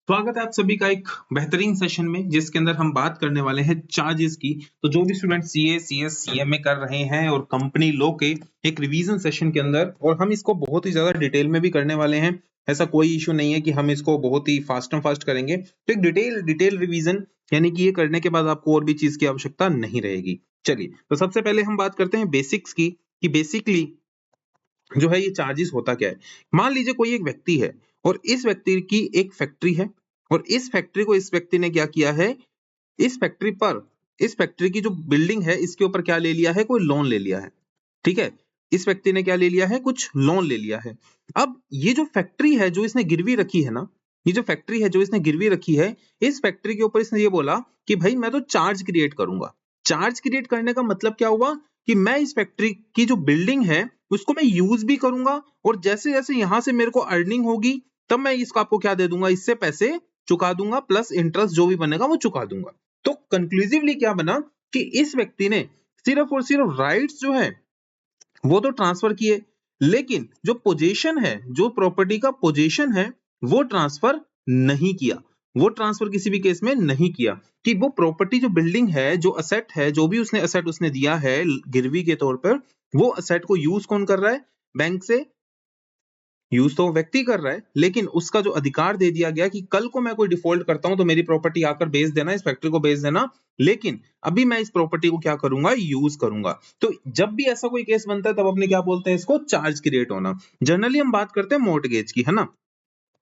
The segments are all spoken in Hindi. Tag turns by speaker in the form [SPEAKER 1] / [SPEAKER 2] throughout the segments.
[SPEAKER 1] स्वागत है आप सभी का एक बेहतरीन सेशन में जिसके अंदर हम बात करने वाले हैं चार्जेस की। तो जो भी स्टूडेंट सीए, सीएस, सीएमए कर रहे हैं और कंपनी लॉ के एक रिवीजन सेशन के अंदर, और हम इसको बहुत ही ज्यादा डिटेल में भी करने वाले हैं। ऐसा कोई इशू नहीं है कि हम इसको बहुत ही फास्ट एंड फास्ट करेंगे। तो एक डिटेल रिवीजन यानी कि ये करने के बाद आपको और भी चीज की आवश्यकता नहीं रहेगी। चलिए, तो सबसे पहले हम बात करते हैं बेसिक्स की कि बेसिकली जो है ये चार्जेस होता क्या है। मान लीजिए कोई एक व्यक्ति है और इस व्यक्ति की एक फैक्ट्री है, और इस फैक्ट्री को इस व्यक्ति ने क्या किया है, इस फैक्ट्री पर, इस फैक्ट्री की जो बिल्डिंग है इसके ऊपर क्या ले लिया है, कोई लोन ले लिया है। ठीक है, इस व्यक्ति ने क्या ले लिया है, कुछ लोन ले लिया है। अब ये जो फैक्ट्री है जो इसने गिरवी रखी है ना, ये जो फैक्ट्री है जो इसने गिरवी रखी है, इस फैक्ट्री के ऊपर इसने ये बोला कि भाई मैं तो चार्ज क्रिएट करूंगा। चार्ज क्रिएट करने का मतलब क्या हुआ कि मैं इस फैक्ट्री की जो बिल्डिंग है उसको मैं यूज भी करूंगा, और जैसे जैसे यहां से मेरे को अर्निंग होगी तब मैं इसको आपको क्या दे दूंगा, इससे पैसे चुका दूंगा, प्लस इंटरेस्ट जो भी बनेगा वो चुका दूंगा। तो कंक्लूसिवली क्या बना कि इस व्यक्ति ने सिर्फ और सिर्फ राइट्स जो है वो तो ट्रांसफर किए, लेकिन जो पोजीशन है, जो प्रॉपर्टी का पोजीशन है, वो ट्रांसफर नहीं किया। वो ट्रांसफर किसी भी केस में नहीं किया कि वो प्रॉपर्टी, जो बिल्डिंग है, जो असेट है, जो भी उसने असेट उसने दिया है गिरवी के तौर पर, वो असेट को यूज कौन कर रहा है, बैंक से। यूज तो व्यक्ति कर रहा है, लेकिन उसका जो अधिकार दे दिया गया कि कल को मैं कोई डिफॉल्ट करता हूं तो मेरी प्रॉपर्टी आकर बेच देना, इस फैक्ट्री को बेच देना, लेकिन अभी मैं इस प्रॉपर्टी को क्या करूंगा, यूज करूंगा। तो जब भी ऐसा कोई केस बनता है तब अपने क्या बोलते हैं, इसको चार्ज क्रिएट होना। जनरली हम बात करते हैं मॉर्टगेज की, है ना।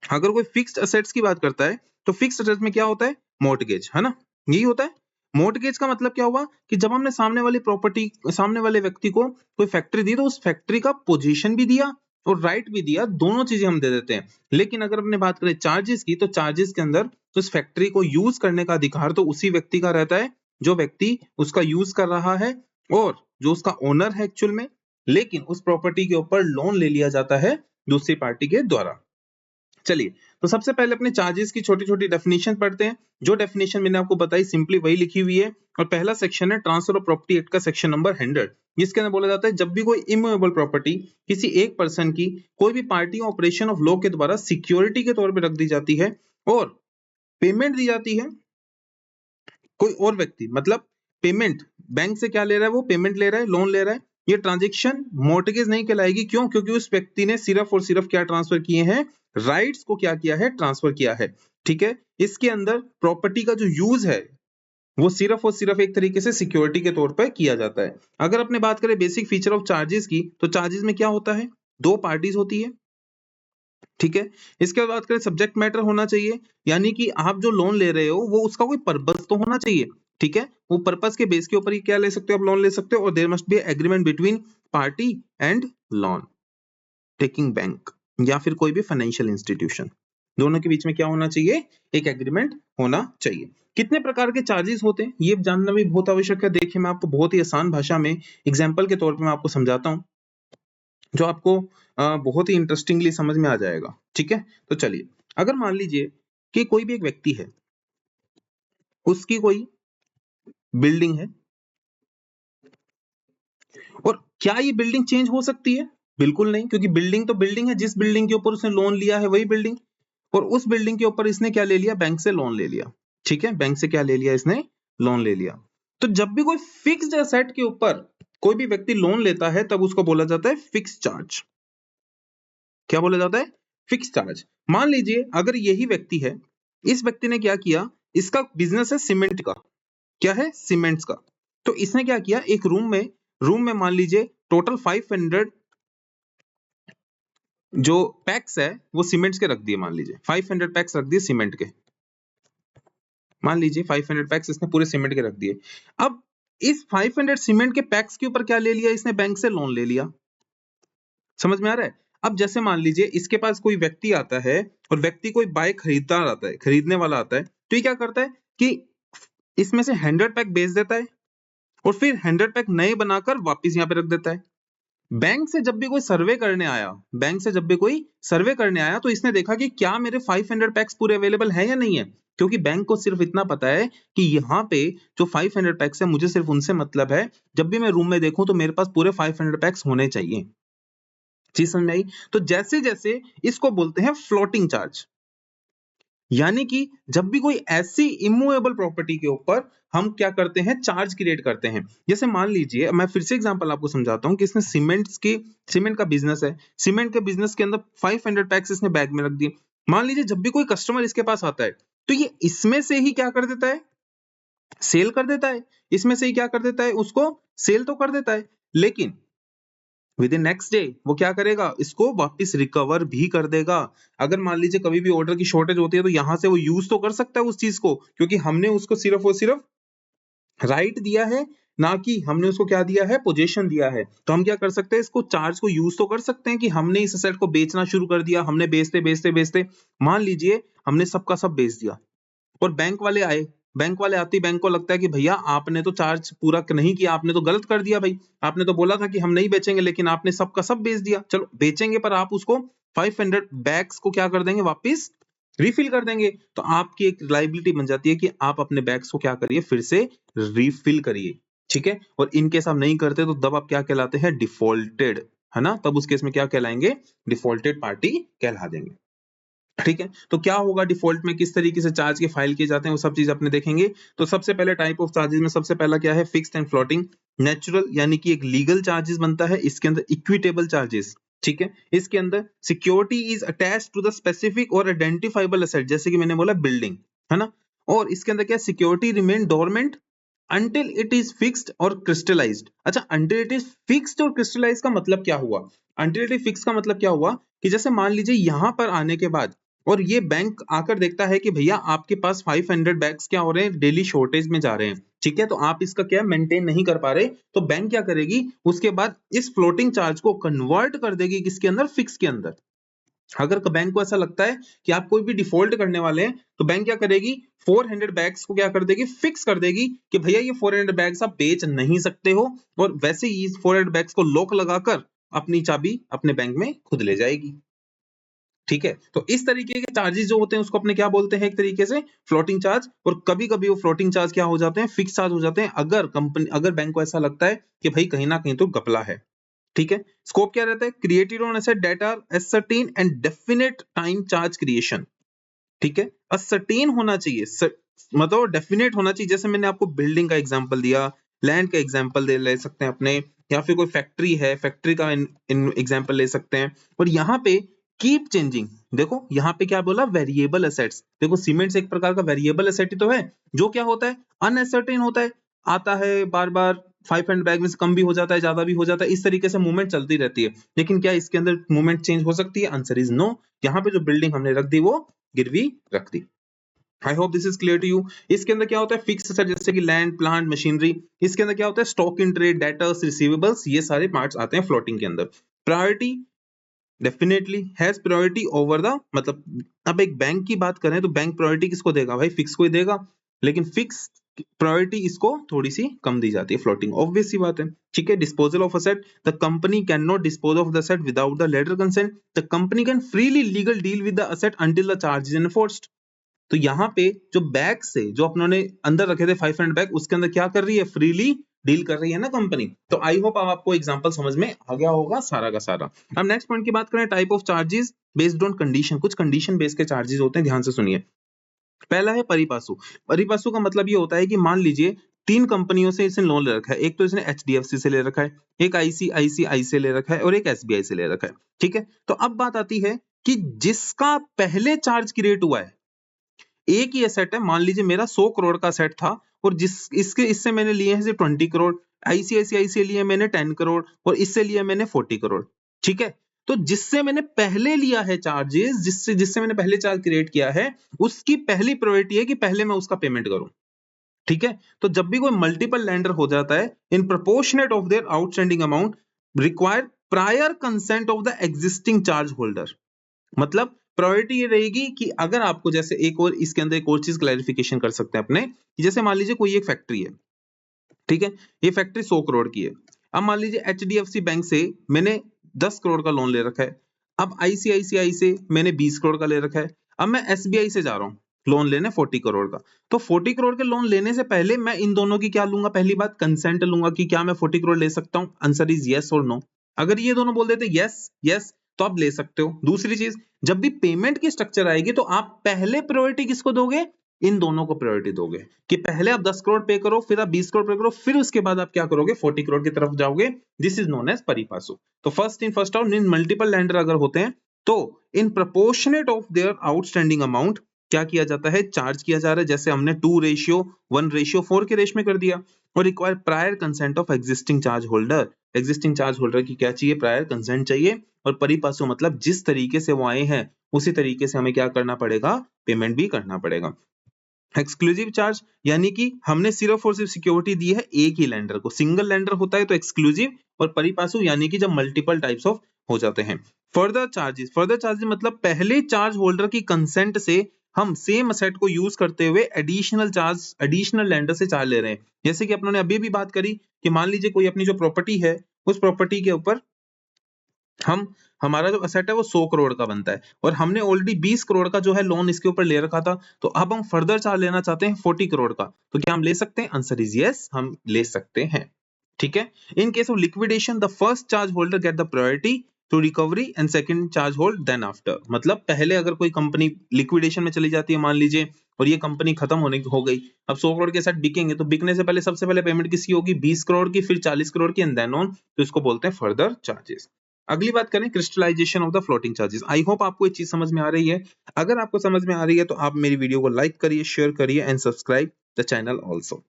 [SPEAKER 1] अगर कोई फिक्स्ड असेट्स की बात करता है तो फिक्स्ड असेट्स में क्या होता है, मॉर्टगेज, है ना, यही होता है। मॉर्टगेज का मतलब क्या हुआ कि जब हमने सामने वाली प्रॉपर्टी, सामने वाले व्यक्ति को कोई फैक्ट्री दी तो उस फैक्ट्री का पोजीशन भी दिया और राइट भी दिया, दोनों चीजें हम दे देते हैं। लेकिन अगर अपने बात करें चार्जेस की, तो चार्जेस के अंदर उस फैक्ट्री को यूज करने का अधिकार तो उसी व्यक्ति का रहता है जो व्यक्ति उसका यूज कर रहा है और जो उसका ओनर है एक्चुअल में। लेकिन उस प्रॉपर्टी के ऊपर लोन ले लिया जाता है दूसरी पार्टी के द्वारा। चलिए, तो सबसे पहले अपने चार्जेस की छोटी छोटी डेफिनेशन पढ़ते हैं। जो डेफिनेशन मैंने आपको बताई सिंपली वही लिखी हुई है। और पहला सेक्शन है ट्रांसफर ऑफ प्रॉपर्टी एक्ट का सेक्शन नंबर 100, जिसके अंदर बोला जाता है जब भी कोई इमूवेबल प्रॉपर्टी किसी एक पर्सन की कोई भी पार्टी ऑपरेशन ऑफ लॉ के द्वारा सिक्योरिटी के तौर पर रख दी जाती है और पेमेंट दी जाती है, कोई और व्यक्ति, मतलब पेमेंट बैंक से क्या ले रहा है, वो पेमेंट ले रहा है, लोन ले रहा है, ये ट्रांजेक्शन मॉर्टगेज नहीं कहलाएगी। क्यों? क्योंकि उस व्यक्ति ने सिर्फ और सिर्फ क्या ट्रांसफर किए हैं, राइट्स को क्या किया है, ट्रांसफर किया है। ठीक है, इसके अंदर प्रॉपर्टी का जो यूज है वो सिर्फ और सिर्फ एक तरीके से सिक्योरिटी के तौर पर किया जाता है। अगर अपने बात करें बेसिक फीचर ऑफ चार्जेस की, तो चार्जेस में क्या होता है, दो पार्टीज होती है। ठीक है, इसके बाद बात करें सब्जेक्ट मैटर होना चाहिए, यानी कि आप जो लोन ले रहे हो वो उसका कोई पर्पस तो होना चाहिए। ठीक है, वो पर्पस के बेस के ऊपर ही क्या ले सकते हो, आप लोन ले सकते हो। और there must be agreement between party and loan taking bank या फिर कोई भी फाइनेंशियल इंस्टीट्यूशन, दोनों के बीच में क्या होना चाहिए, एक एग्रीमेंट होना चाहिए। कितने प्रकार के चार्जेस होते हैं ये जानना भी बहुत आवश्यक है। देखिए, मैं आपको बहुत ही आसान भाषा में एग्जाम्पल के तौर पर मैं आपको समझाता हूँ जो आपको बहुत ही इंटरेस्टिंगली समझ में आ जाएगा। ठीक है, तो चलिए, अगर मान लीजिए कि कोई भी एक व्यक्ति है, उसकी कोई बिल्डिंग है, और क्या ये बिल्डिंग चेंज हो सकती है? बिल्कुल नहीं, क्योंकि बिल्डिंग तो बिल्डिंग है। जिस बिल्डिंग के ऊपर उसने लोन लिया है वही बिल्डिंग, और उस बिल्डिंग के ऊपर इसने क्या ले लिया, बैंक से लोन ले लिया। ठीक है, बैंक से क्या ले लिया, इसने लोन ले लिया। तो जब भी कोई फिक्स्ड एसेट के ऊपर कोई भी व्यक्ति लोन लेता है तब उसको बोला जाता है फिक्स चार्ज। क्या बोला जाता है, फिक्स चार्ज। मान लीजिए अगर यही व्यक्ति है, इस व्यक्ति ने क्या किया, इसका बिजनेस है सीमेंट का, क्या है, सीमेंट्स का। तो इसने क्या किया, एक रूम में मान लीजिए टोटल 500 जो पैक्स है वो सीमेंट्स के रख दिए। मान लीजिए 500 पैक्स रख दिए सीमेंट के, मान लीजिए 500 पैक्स इसने पूरे सीमेंट के रख दिए। अब इस 500 सीमेंट के पैक्स के ऊपर क्या ले लिया, इसने बैंक से लोन ले लिया। समझ में आ रहा है? अब जैसे मान लीजिए इसके पास कोई व्यक्ति आता है और व्यक्ति कोई बाइक खरीददार आता है, खरीदने वाला आता है, तो ये क्या करता है कि इसमें से 100 पैक बेच देता है और फिर 100 पैक नए बनाकर वापस यहाँ पे रख देता है। बैंक से जब भी कोई सर्वे करने आया, बैंक से जब भी कोई सर्वे करने आया तो इसने देखा कि क्या मेरे 500 पैक्स पूरे अवेलेबल है या नहीं है, क्योंकि बैंक को सिर्फ इतना पता है कि यहाँ पे जो 500 पैक्स है मुझे सिर्फ उनसे मतलब है, जब भी मैं रूम में देखूं तो मेरे पास पूरे 500 पैक्स होने चाहिए। चीज समझ में आई? तो जैसे जैसे इसको बोलते हैं फ्लोटिंग चार्ज। यानी कि जब भी कोई ऐसी इमूवेबल प्रॉपर्टी के ऊपर हम क्या करते हैं, चार्ज क्रिएट करते हैं। जैसे मान लीजिए, मैं फिर से एग्जांपल आपको समझाता हूं कि इसने सीमेंट का बिजनेस है। सीमेंट के बिजनेस के अंदर 500 पैक्स इसने बैग में रख दिए। मान लीजिए जब भी कोई कस्टमर इसके पास आता है तो ये इसमें से ही क्या कर देता है, सेल कर देता है। इसमें से ही क्या कर देता है, उसको सेल तो कर देता है, लेकिन विद इन नेक्स्ट डे वो क्या करेगा, इसको वापस रिकवर भी कर देगा। अगर मान लीजिए कभी भी ऑर्डर की शॉर्टेज होती है तो यहां से वो यूज तो कर सकता है उस चीज को, क्योंकि हमने उसको सिर्फ और सिर्फ राइट दिया है, ना कि हमने उसको क्या दिया है, पोजीशन दिया है। तो हम क्या कर सकते हैं, इसको चार्ज को यूज तो कर सकते हैं कि हमने इस एसेट को बेचना शुरू कर दिया, हमने बेचते बेचते बेचते मान लीजिए हमने सबका सब बेच दिया और बैंक वाले आए। बैंक वाले आते ही बैंक को लगता है कि भैया आपने तो चार्ज पूरा नहीं किया, आपने तो गलत कर दिया भाई, आपने तो बोला था कि हम नहीं बेचेंगे लेकिन आपने सबका सब बेच दिया। चलो बेचेंगे पर आप उसको 500 बैग्स को क्या कर देंगे, वापस रिफिल कर देंगे। तो आपकी एक लाइबिलिटी बन जाती है कि आप अपने बैग्स को क्या करिए, फिर से रिफिल करिए। ठीक है, और इन केस आप नहीं करते तो तब आप क्या कहलाते हैं, डिफॉल्टेड, है ना। तब उस केस में क्या कहलाएंगे, डिफॉल्टेड पार्टी कहला देंगे। ठीक है, तो क्या होगा डिफॉल्ट में, किस तरीके से चार्ज के फाइल किए जाते हैं, वो सब चीज अपने देखेंगे। तो सबसे पहले टाइप ऑफ चार्जेस में सबसे पहला क्या है, फिक्स्ड एंड फ्लोटिंग। नेचुरल यानी कि एक लीगल चार्जेस बनता है, इसके अंदर इक्विटेबल चार्जेस। ठीक है, इसके अंदर security is attached to the specific और आइडेंटिफाइबल एसेट, जैसे कि मैंने बोला बिल्डिंग, है ना। और इसके अंदर क्या, security remain dormant until it is fixed और crystallized। अच्छा, until it is fixed और crystallized का मतलब क्या हुआ, until it is fixed का मतलब क्या हुआ कि जैसे मान लीजिए यहां पर आने के बाद और ये बैंक आकर देखता है कि भैया आपके पास 500 बैग्स क्या हो रहे हैं, डेली शॉर्टेज में जा रहे हैं। ठीक है, तो आप इसका क्या मेंटेन नहीं कर पा रहे, तो बैंक क्या करेगी, उसके बाद इस फ्लोटिंग चार्ज को कन्वर्ट कर देगी किसके अंदर, फिक्स के अंदर। अगर बैंक को ऐसा लगता है कि आप कोई भी डिफॉल्ट करने वाले हैं तो बैंक क्या करेगी, 400 बैग्स को क्या कर देगी, फिक्स कर देगी कि भैया ये 400 बैग्स आप बेच नहीं सकते हो, और वैसे ही 400 बैग्स को लॉक लगाकर अपनी चाबी अपने बैंक में खुद ले जाएगी। ठीक है, तो इस तरीके के चार्जेस जो होते हैं उसको अपने क्या बोलते हैं, एक तरीके से फ्लोटिंग चार्ज। और कभी कभी वो फ्लोटिंग चार्ज क्या हो जाते हैं, फिक्स चार्ज हो जाते हैं, अगर बैंक को ऐसा लगता है कि भाई कहीं ना कहीं तो घपला है। ठीक है, स्कोप क्या रहता है, created on asset that are ascertain and definite time charge creation. ठीक है, असर्टेन होना चाहिए, मतलब डेफिनेट होना चाहिए। जैसे मैंने आपको बिल्डिंग का एग्जांपल दिया, लैंड का एग्जांपल ले सकते हैं अपने, या फिर कोई फैक्ट्री है, फैक्ट्री का एग्जांपल ले सकते हैं। और यहाँ पे कीप चेंजिंग, देखो यहाँ पे क्या बोला, वेरिएबल एसेट्स। देखो सीमेंट्स एक प्रकार का वेरिएबल एसेट ही तो है, जो क्या होता है, अनअसर्टेन होता है, आता है बार बार, 500 बैग में से कम भी हो जाता है, ज्यादा भी हो जाता है, इस तरीके से मूवमेंट चलती रहती है। लेकिन क्या इसके अंदर मूवमेंट चेंज हो सकती है, आंसर इज नो। यहाँ पे जो बिल्डिंग हमने रख दी वो गिरवी रख दी। I hope this is clear to you. इसके अंदर क्या होता है, फिक्स एसेट जैसे कि लैंड, प्लांट, मशीनरी। इसके अंदर क्या होता है, stock in trade, debtors, receivables, ये सारे पार्ट्स आते हैं फ्लोटिंग के अंदर। Priority definitely has priority over the, मतलब अब एक बैंक की बात करें तो बैंक प्रायोरिटी किसको देगा भाई, फिक्स को ही देगा। लेकिन फिक्स प्रायोरिटी इसको थोड़ी सी कम दी जाती है, फ्लोटिंग, ऑब्वियस सी बात है। ठीक है, disposal of asset, the company can not dispose of the asset without the letter consent, the company can freely legal deal with the asset until the charge is enforced. तो यहाँ पे जो बैग से जो अपनों अंदर रखे थे 500 बैग, उसके अंदर क्या कर रही है, फ्रीली डील कर रही है ना कंपनी। तो आई होप अब आपको एग्जांपल समझ में आ गया होगा सारा का सारा। अब नेक्स्ट पॉइंट की बात करें, type of charges based on condition. कुछ कंडीशन बेस्ड के चार्जेस होते हैं, ध्यान से सुनिए। पहला है परिपासु। परिपासु का मतलब ये होता है कि मान लीजिए 3 कंपनियों से इसने लोन ले रखा है, एक तो इसने एचडीएफसी से ले रखा है, एक आईसीआईसीआई से ले रखा है और एक एसबीआई से ले रखा है। ठीक है, तो अब बात आती है कि जिसका पहले चार्ज क्रिएट हुआ है, एक ही एसेट है, मान लीजिए मेरा 100 करोड़ का सेट था और इससे मैंने लिए हैं सिर्फ 20 करोड़, आईसीआईसीआई से लिए मैंने 10 करोड़ और इससे लिया मैंने 40 करोड़। ठीक है, तो जिससे मैंने पहले लिया है चार्जेस, जिससे जिससे मैंने पहले चार्ज क्रिएट किया है, उसकी पहली प्रायोरिटी है कि पहले मैं उसका पेमेंट करूं। ठीक है, तो जब भी कोई मल्टीपल लेंडर हो जाता है, इन proportionate of their outstanding amount require prior consent of the existing charge holder. मतलब प्रायोरिटी ये रहेगी कि अगर आपको, जैसे एक और इसके अंदर एक और चीज क्लैरिफिकेशन कर सकते हैं अपने, कि जैसे मान लीजिए कोई एक फैक्ट्री है, ठीक है, ये फैक्ट्री 100 करोड़ की है। अब मान लीजिए एचडीएफसी बैंक से मैंने 10 करोड़ का लोन ले रखा है, अब आईसीआईसीआई से मैंने 20 करोड़ का ले रखा है, अब मैं एसबीआई से जा रहा हूं लोन लेने 40 करोड़ का। तो 40 करोड़ के लोन लेने से पहले मैं इन दोनों की क्या लूंगा, पहली बात कंसेंट लूंगा कि क्या मैं 40 करोड़ ले सकता हूं, आंसर इज यस और नो। अगर ये दोनों बोल देते यस यस, तो आप ले सकते हो। दूसरी चीज, जब भी पेमेंट की स्ट्रक्चर आएगी तो आप पहले प्रायोरिटी किसको दोगे? इन दोनों को प्रायोरिटी दोगे कि पहले आप 10 करोड़ पे करो, फिर आप 20 करोड़ पे करो, फिर उसके बाद आप क्या करोगे? 40 करोड़ की तरफ जाओगे। दिस इज नोन एज परी पासु। तो first in first out, in multiple lender अगर होते हैं तो इन proportionate of their outstanding amount क्या किया जाता है? चार्ज किया जा रहा है। जैसे हमने 2:1:4 के रेश में कर दिया। और require prior consent of existing charge holder. Existing charge holder की क्या चाहिए? प्रायर कंसेंट चाहिए। और परी पासु मतलब जिस तरीके से वो आए हैं उसी तरीके से हमें क्या करना पड़ेगा? पेमेंट भी करना पड़ेगा। एक्सक्लूसिव चार्ज यानी कि हमने सिर्फ और सिर्फ सिक्योरिटी दी है एक ही लेंडर को। सिंगल लेंडर होता है तो एक्सक्लूसिव, और परी पासु यानी कि जब मल्टीपल टाइप्स ऑफ हो जाते हैं। फर्दर चार्जेस मतलब पहले चार्ज होल्डर की कंसेंट से हम सेम असेट को यूज करते हुए एडिशनल लेंडर से चार्ज ले रहे हैं। जैसे कि अपनों ने अभी भी बात करी कि मान लीजिए कोई अपनी जो प्रॉपर्टी है उस प्रॉपर्टी के ऊपर हमारा जो असेट है वो 100 करोड़ का बनता है और हमने ऑलरेडी 20 करोड़ का जो है लोन इसके ऊपर ले रखा था। तो अब हम फर्दर चार्ज लेना चाहते हैं 40 करोड़ का। तो क्या हम ले सकते हैं? आंसर इज यस, हम ले सकते हैं। ठीक है। In case of liquidation the first charge holder get the priority to recovery and second charge hold then after. मतलब पहले अगर कोई कंपनी लिक्विडेशन में चली जाती है मान लीजिए, और ये कंपनी खत्म होने हो गई, अब 100 करोड़ के साथ बिकेंगे तो बिकने से पहले सबसे पहले पेमेंट किसकी होगी? 20 करोड़ की, फिर 40 करोड़ की एंड देन ऑन। तो इसको बोलते हैं फर्दर चार्जेस। अगली बात करें crystallisation of the floating charges. I hope आपको ये चीज समझ में आ रही है। अगर आपको समझ में आ रही है तो आप मेरी वीडियो को लाइक करिए, शेयर करिए and subscribe the channel also.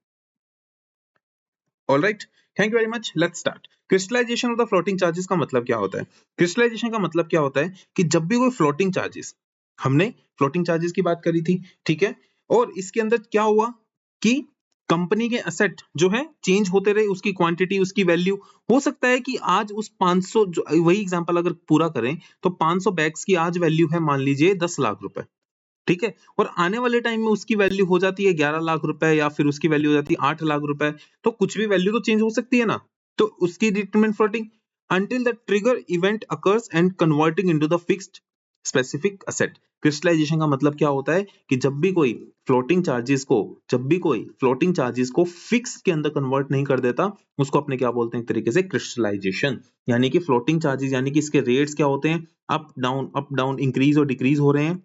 [SPEAKER 1] Alright, thank you very much. Let's start. Crystallisation of the floating charges का मतलब क्या होता है? क्रिस्टलाइजेशन का मतलब क्या होता है कि जब भी कोई फ्लोटिंग चार्जेस, हमने फ्लोटिंग चार्जेस की बात करी थी, ठीक है, और इसके अंदर क्या हुआ कि कंपनी के असेट जो है चेंज होते रहे, उसकी क्वांटिटी, उसकी वैल्यू। हो सकता है कि आज उस 500 जो वही एग्जांपल अगर पूरा करें तो 500 बैग्स की आज वैल्यू है मान लीजिए 10 लाख रुपए, ठीक है, और आने वाले टाइम में उसकी वैल्यू हो जाती है 11 लाख रुपए या फिर उसकी वैल्यू हो जाती है 8 लाख रुपए। तो कुछ भी वैल्यू तो चेंज हो सकती है ना, तो उसकी determinant floating until the trigger event occurs and converting into the fixed specific asset। Crystallisation का मतलब क्या होता है कि जब भी कोई फ्लोटिंग चार्जेस को फिक्स के अंदर कन्वर्ट नहीं कर देता, उसको अपने क्या बोलते हैं? एक तरीके से क्रिस्टलाइजेशन। यानी कि फ्लोटिंग चार्जेस यानी कि इसके रेट्स क्या होते हैं? अप डाउन इंक्रीज और डिक्रीज हो रहे हैं,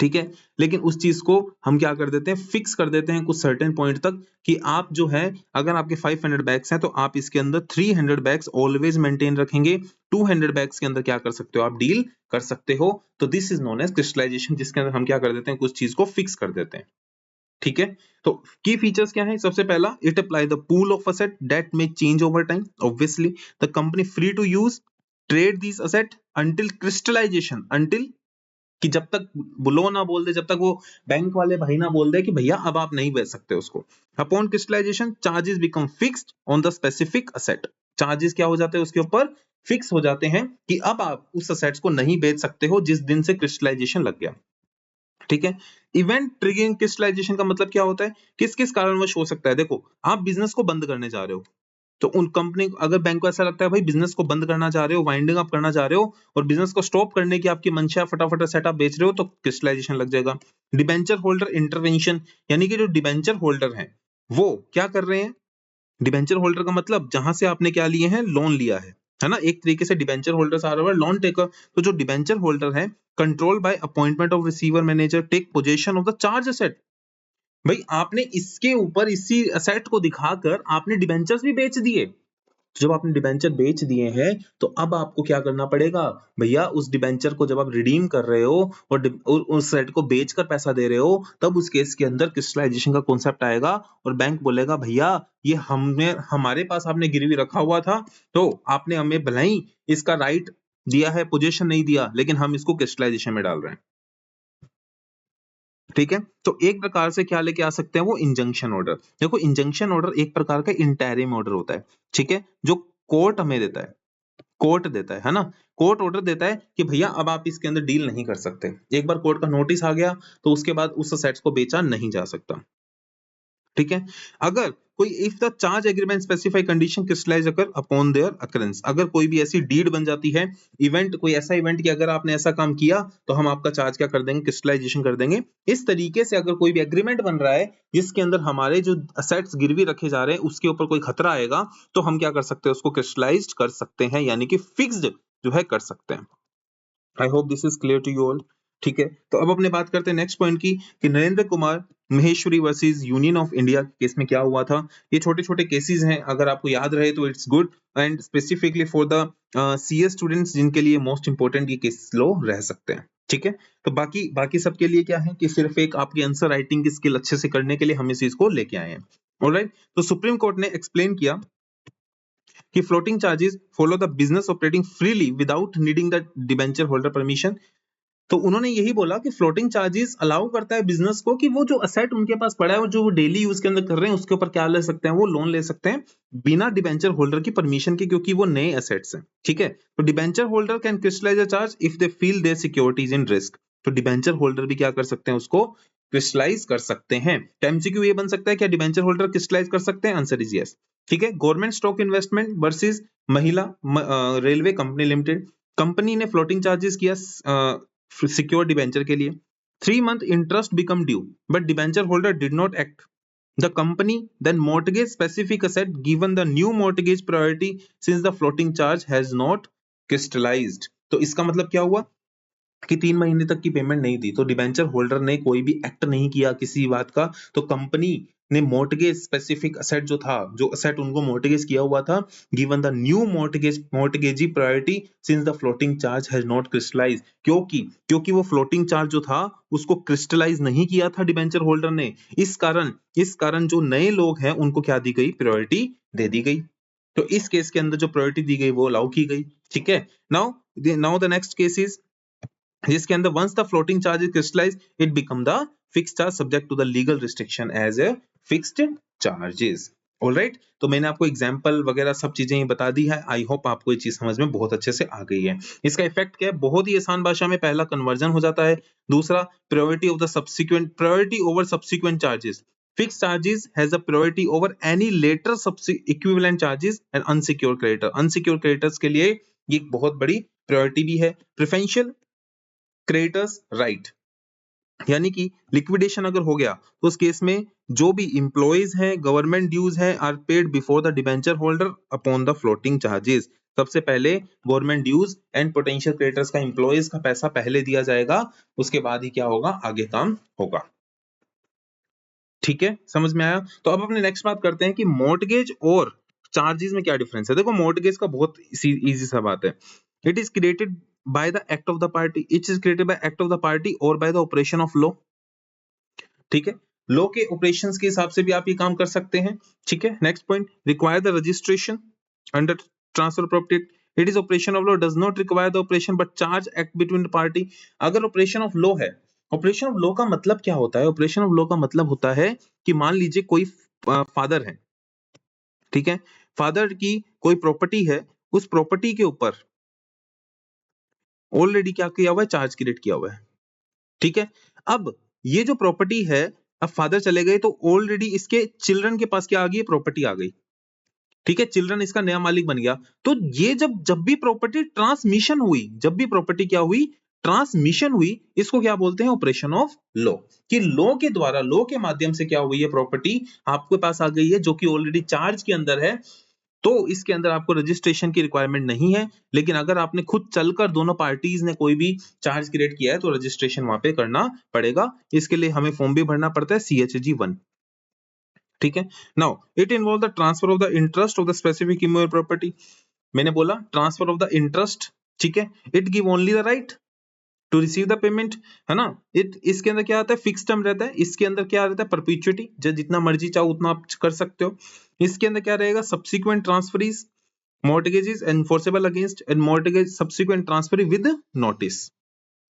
[SPEAKER 1] ठीक है, लेकिन उस चीज को हम क्या कर देते हैं? फिक्स कर देते हैं कुछ सर्टेन पॉइंट तक कि आप जो है अगर आपके 500 बैग्स हैं तो आप इसके अंदर 300 बैग्स ऑलवेज मेंटेन रखेंगे, 200 बैग्स के अंदर क्या कर सकते हो? आप डील कर सकते हो। तो this is known as crystallisation, जिसके अंदर हम क्या कर देते हैं? कुछ चीज को फिक्स कर देते हैं, ठीक है। तो की फीचर्स क्या है? सबसे पहला, it apply the pool of asset that may change over time. Obviously the company free to use trade this asset until crystallisation, until कि जब तक लो ना बोल दे, जब तक वो बैंक वाले भाई ना बोल दे कि भैया अब आप नहीं बेच सकते उसको। Upon crystallisation charges become fixed on the specific asset. Charges क्या हो जाते हैं? उसके ऊपर फिक्स हो जाते हैं कि अब आप उस असेट्स को नहीं बेच सकते हो जिस दिन से क्रिस्टलाइजेशन लग गया, ठीक है। इवेंट ट्रिगरिंग क्रिस्टलाइजेशन का मतलब क्या होता है? किस किस कारणवश हो सकता है? देखो, आप बिजनेस को बंद करने जा रहे हो तो उन कंपनी, अगर बैंक को ऐसा लगता है भाई बिजनेस को बंद करना चाह रहे हो, वाइंडिंग अप करना चाह रहे हो और बिजनेस को स्टॉप करने की आपकी मंशा, फटाफट सेटअप बेच रहे हो, तो क्रिस्टलाइजेशन लग जाएगा। डिबेंचर होल्डर इंटरवेंशन यानी कि जो डिबेंचर होल्डर हैं वो क्या कर रहे हैं? डिबेंचर होल्डर का मतलब जहां से आपने क्या लिए हैं? लोन लिया है ना। एक तरीके से debenture holder are over loan taker. तो जो डिबेंचर होल्डर है, control by appointment of receiver manager take possession of the charge asset. भाई आपने इसके ऊपर इसी असेट को दिखाकर आपने डिबेंचर्स भी बेच दिए। जब आपने डिबेंचर बेच दिए हैं तो अब आपको क्या करना पड़ेगा? भैया उस डिबेंचर को जब आप रिडीम कर रहे हो और उस सेट को बेचकर पैसा दे रहे हो, तब उस केस के अंदर क्रिस्टलाइजेशन का कॉन्सेप्ट आएगा और बैंक बोलेगा भैया ये हमने हमारे पास आपने गिरवी रखा हुआ था, तो आपने हमें भले ही इसका राइट दिया है, पोजीशन नहीं दिया, लेकिन हम इसको क्रिस्टलाइजेशन में डाल रहे हैं, ठीक है। तो एक प्रकार से क्या लेके आ सकते हैं? वो इंजंक्शन ऑर्डर। देखो, इंजंक्शन ऑर्डर एक प्रकार का इंटरिम ऑर्डर होता है, ठीक है, जो कोर्ट हमें देता है, कोर्ट देता है ना। कोर्ट ऑर्डर देता है कि भैया अब आप इसके अंदर डील नहीं कर सकते। एक बार कोर्ट का नोटिस आ गया तो उसके बाद उस असेट्स को बेचा नहीं जा सकता, ठीक है। अगर कोई if the charge agreement specify condition crystallise occur upon their occurrence, अगर कोई भी ऐसी डीड बन जाती है, इवेंट, कोई ऐसा इवेंट कि अगर आपने ऐसा काम किया तो हम आपका चार्ज क्या कर देंगे? क्रिस्टलाइजेशन कर देंगे। इस तरीके से अगर कोई भी एग्रीमेंट बन रहा है जिसके अंदर हमारे जो असेट्स गिरवी रखे जा रहे हैं उसके ऊपर कोई खतरा आएगा, तो हम क्या कर सकते हैं? उसको क्रिस्टलाइज्ड कर सकते हैं, यानी कि फिक्स्ड जो है कर सकते हैं। I hope this is clear to you all. ठीक है, तो अब अपने बात करते हैं नेक्स्ट पॉइंट की कि Narendra Kumar Maheshwari versus union of India case में क्या हुआ था। ये छोटे छोटे केसेस हैं, अगर आपको याद रहे तो it's good, and specifically for the CS students जिनके लिए मोस्ट इंपोर्टेंट ये केस लो रह सकते हैं। ठीक है, तो बाकी बाकी सबके लिए क्या है कि सिर्फ एक आपकी आंसर राइटिंग की स्किल अच्छे से करने के लिए हम इस चीज को लेके आए हैं। ऑलराइट, तो सुप्रीम कोर्ट ने एक्सप्लेन किया कि floating charges follow the business operating freely without needing the debenture holder permission. तो उन्होंने यही बोला कि फ्लोटिंग चार्जेस अलाउ करता है बिजनेस को कि वो जो असेट उनके पास पड़ा है और जो वो डेली यूज के अंदर कर रहे हैं उसके ऊपर क्या ले सकते हैं, वो लोन ले सकते हैं बिना डिबेंचर होल्डर की परमिशन के, क्योंकि वो नए एसेट्स हैं। ठीक है, तो debenture holder can crystallise a charge if they feel their securities in risk. तो डिबेंचर होल्डर भी क्या कर सकते हैं, उसको क्रिस्टलाइज कर सकते हैं। एमसीक्यू ये बन सकता है, क्या डिबेंचर होल्डर क्रिस्टलाइज कर सकते हैं? Answer is yes. ठीक है, गवर्नमेंट स्टॉक इन्वेस्टमेंट वर्सेस महिला रेलवे कंपनी लिमिटेड। कंपनी ने फ्लोटिंग चार्जेस किया सिक्योर डिबेंचर के लिए। 3 month interest become due, but debenture holder did not act. The company then mortgage specific asset given the new mortgage priority since the floating charge has not crystallized. तो इसका मतलब क्या हुआ कि 3 महीने तक की पेमेंट नहीं दी, तो डिबेंचर होल्डर ने कोई भी एक्ट नहीं किया किसी बात का, तो कंपनी ने मोर्टगेज स्पेसिफिक असेट जो था, जो असेट उनको मोर्टगेज किया हुआ था, given the new mortgagee priority since the floating charge has not crystallise, क्योंकि वो फ्लोटिंग चार्ज जो था उसको क्रिस्टलाइज नहीं किया था डिबेंचर होल्डर ने, इस कारण जो नए लोग हैं उनको क्या दी गई, प्रायोरिटी दे दी गई। तो इस केस के अंदर जो प्रायोरिटी दी गई वो अलाउ की गई। ठीक है, now the next case is जिसके अंदर once the floating charge is crystallise it become the fixed charge subject to the legal restriction as a fixed charges. Alright, तो मैंने आपको एग्जांपल वगैरह सब चीजें ही बता दी है। आई होप आपको ये चीज समझ में बहुत अच्छे से आ गई है। इसका इफेक्ट क्या है, बहुत ही आसान भाषा में, पहला कन्वर्जन हो जाता है, दूसरा priority over subsequent charges. Fixed charges has a priority over any later equivalent charges and unsecure creditors के लिए ये एक बहुत बड़ी प्रायोरिटी भी है। प्रेफरेंशियल क्रेडिटर्स राइट, यानी कि लिक्विडेशन अगर हो गया तो उस केस में जो भी इंप्लॉइज हैं, गवर्नमेंट ड्यूज हैं, are paid before the debenture holder upon the floating charges. सबसे पहले government dues and potential creditors का इंप्लॉइज का पैसा पहले दिया जाएगा, उसके बाद ही क्या होगा, आगे काम होगा। ठीक है, समझ में आया। तो अब अपने नेक्स्ट बात करते हैं कि मॉर्टगेज और चार्जेस में क्या डिफरेंस है। देखो मॉर्टगेज का बहुत इजी सा बात है, it is created by the act of the party, it is created by act of the party or by the operation of law। ठीक है, लॉ के ऑपरेशंस के हिसाब से भी आप ये काम कर सकते हैं। ठीक है, next point, require the registration under transfer property, it is operation of law does not require the operation but charge act between the party. अगर ऑपरेशन ऑफ लॉ है, ऑपरेशन ऑफ लॉ का मतलब क्या होता है, ऑपरेशन ऑफ लॉ का मतलब होता है कि मान लीजिए कोई फादर है, ठीक है, फादर की कोई प्रॉपर्टी है, उस प्रॉपर्टी के ऊपर ऑलरेडी क्या किया हुआ है, चार्ज क्रिएट किया हुआ है। ठीक है, अब ये जो प्रॉपर्टी है, अब फादर चले गए तो ऑलरेडी इसके चिल्ड्रन के पास क्या आ गई, प्रॉपर्टी आ गई। ठीक है, चिल्ड्रन इसका नया मालिक बन गया। तो ये जब भी प्रॉपर्टी ट्रांसमिशन हुई, जब भी प्रॉपर्टी क्या हुई, ट्रांसमिशन हुई, इसको क्या बोलते हैं, ऑपरेशन ऑफ लॉ। कि लॉ के द्वारा, लॉ के माध्यम से क्या हुई है, प्रॉपर्टी आपके पास आ गई है जो कि ऑलरेडी चार्ज के अंदर है, तो इसके अंदर आपको रजिस्ट्रेशन की रिक्वायरमेंट नहीं है। लेकिन अगर आपने खुद चलकर दोनों पार्टीज ने कोई भी चार्ज क्रिएट किया है तो रजिस्ट्रेशन वहां पे करना पड़ेगा। इसके लिए हमें फॉर्म भी भरना पड़ता है, CHG 1। ठीक है, now it involve the transfer of the interest of the specific immovable property. मैंने बोला ट्रांसफर ऑफ द इंटरेस्ट, ठीक है, it give only the right to receive the payment, है ना। इसके अंदर क्या आता है, फिक्स टर्म रहता है। इसके अंदर क्या रहता है, परपेचुइटी, जितना मर्जी चाहो उतना आप कर सकते हो। इसके अंदर क्या रहेगा, subsequent transferees, mortgages enforceable against and mortgage subsequent transfer with notice।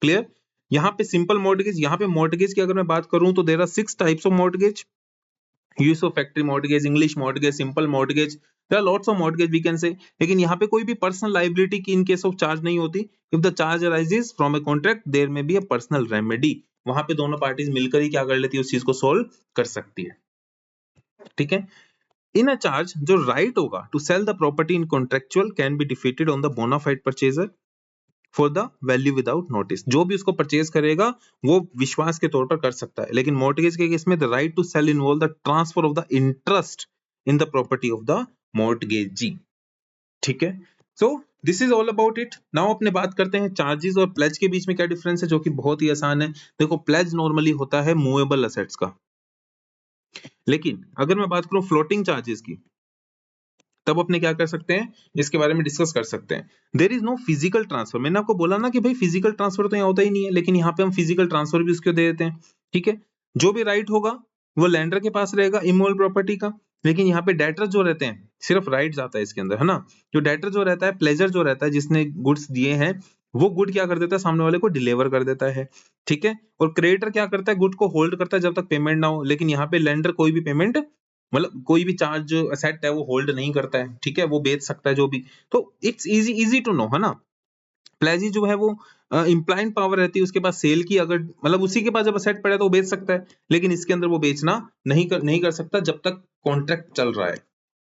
[SPEAKER 1] Clear, यहाँ पे सिंपल मॉर्टगेज, यहाँ पे मॉर्टगेज की अगर मैं बात करूं तो there are 6 types of mortgage, usufructuary mortgage, English mortgage, simple mortgage, there are lots of mortgage we can say. लेकिन यहाँ पे कोई भी पर्सनल लाइबिलिटी की इन केस ऑफ चार्ज नहीं होती। If the charge arises from a contract there may be a personal remedy, वहां पे दोनों पार्टीज मिलकर ही क्या कर लेती है, उस चीज को सोल्व कर सकती है। ठीक है, इन अ चार्ज जो राइट होगा to sell the property in contractual can be defeated on the bona fide purchaser for the value without notice. जो भी उसको परचेज करेगा वो विश्वास के तौर पर कर सकता है। लेकिन मॉर्टगेज के केस में the right to sale involve the transfer of the interest in the property of the mortgagee. ठीक है, so this is all about it. Now अपने बात करते हैं चार्जेस और प्लेज के बीच में क्या डिफरेंस है, जो कि बहुत ही आसान है। देखो प्लेज नॉर्मली होता है मूवेबल असेट्स का, लेकिन अगर मैं बात करूं फ्लोटिंग चार्जेस की, तब अपने क्या कर सकते हैं, इसके बारे में डिस्कस कर सकते हैं। There is no physical transfer. मैंने आपको बोला ना कि भाई फिजिकल ट्रांसफर तो यहाँ होता ही नहीं है, लेकिन यहाँ पे हम फिजिकल ट्रांसफर भी उसको दे देते हैं। ठीक है, जो भी राइट होगा वो लैंडर के पास रहेगा इमूवेबल प्रॉपर्टी का, लेकिन यहाँ पे डेटर जो रहते हैं सिर्फ राइट आता है इसके अंदर, है ना। जो डेटर जो रहता है, प्लेजर जो रहता है, जिसने गुड्स दिए हैं, वो गुड क्या कर देता है, सामने वाले को डिलीवर कर देता है। ठीक है, और क्रेडिटर क्या करता है, गुड को होल्ड करता है जब तक पेमेंट ना हो, लेकिन यहाँ पे लैंडर कोई भी पेमेंट, मतलब कोई भी चार्ज असेट है वो होल्ड नहीं करता है। ठीक है, वो बेच सकता है जो भी। तो it's easy easy to know, है ना। प्लेजी जो है वो इम्प्लाइड पावर रहती है उसके पास सेल की, अगर मतलब उसी के पास जब असेट पड़ा है तो वो बेच सकता है, लेकिन इसके अंदर वो बेचना नहीं कर सकता जब तक कॉन्ट्रैक्ट चल रहा है।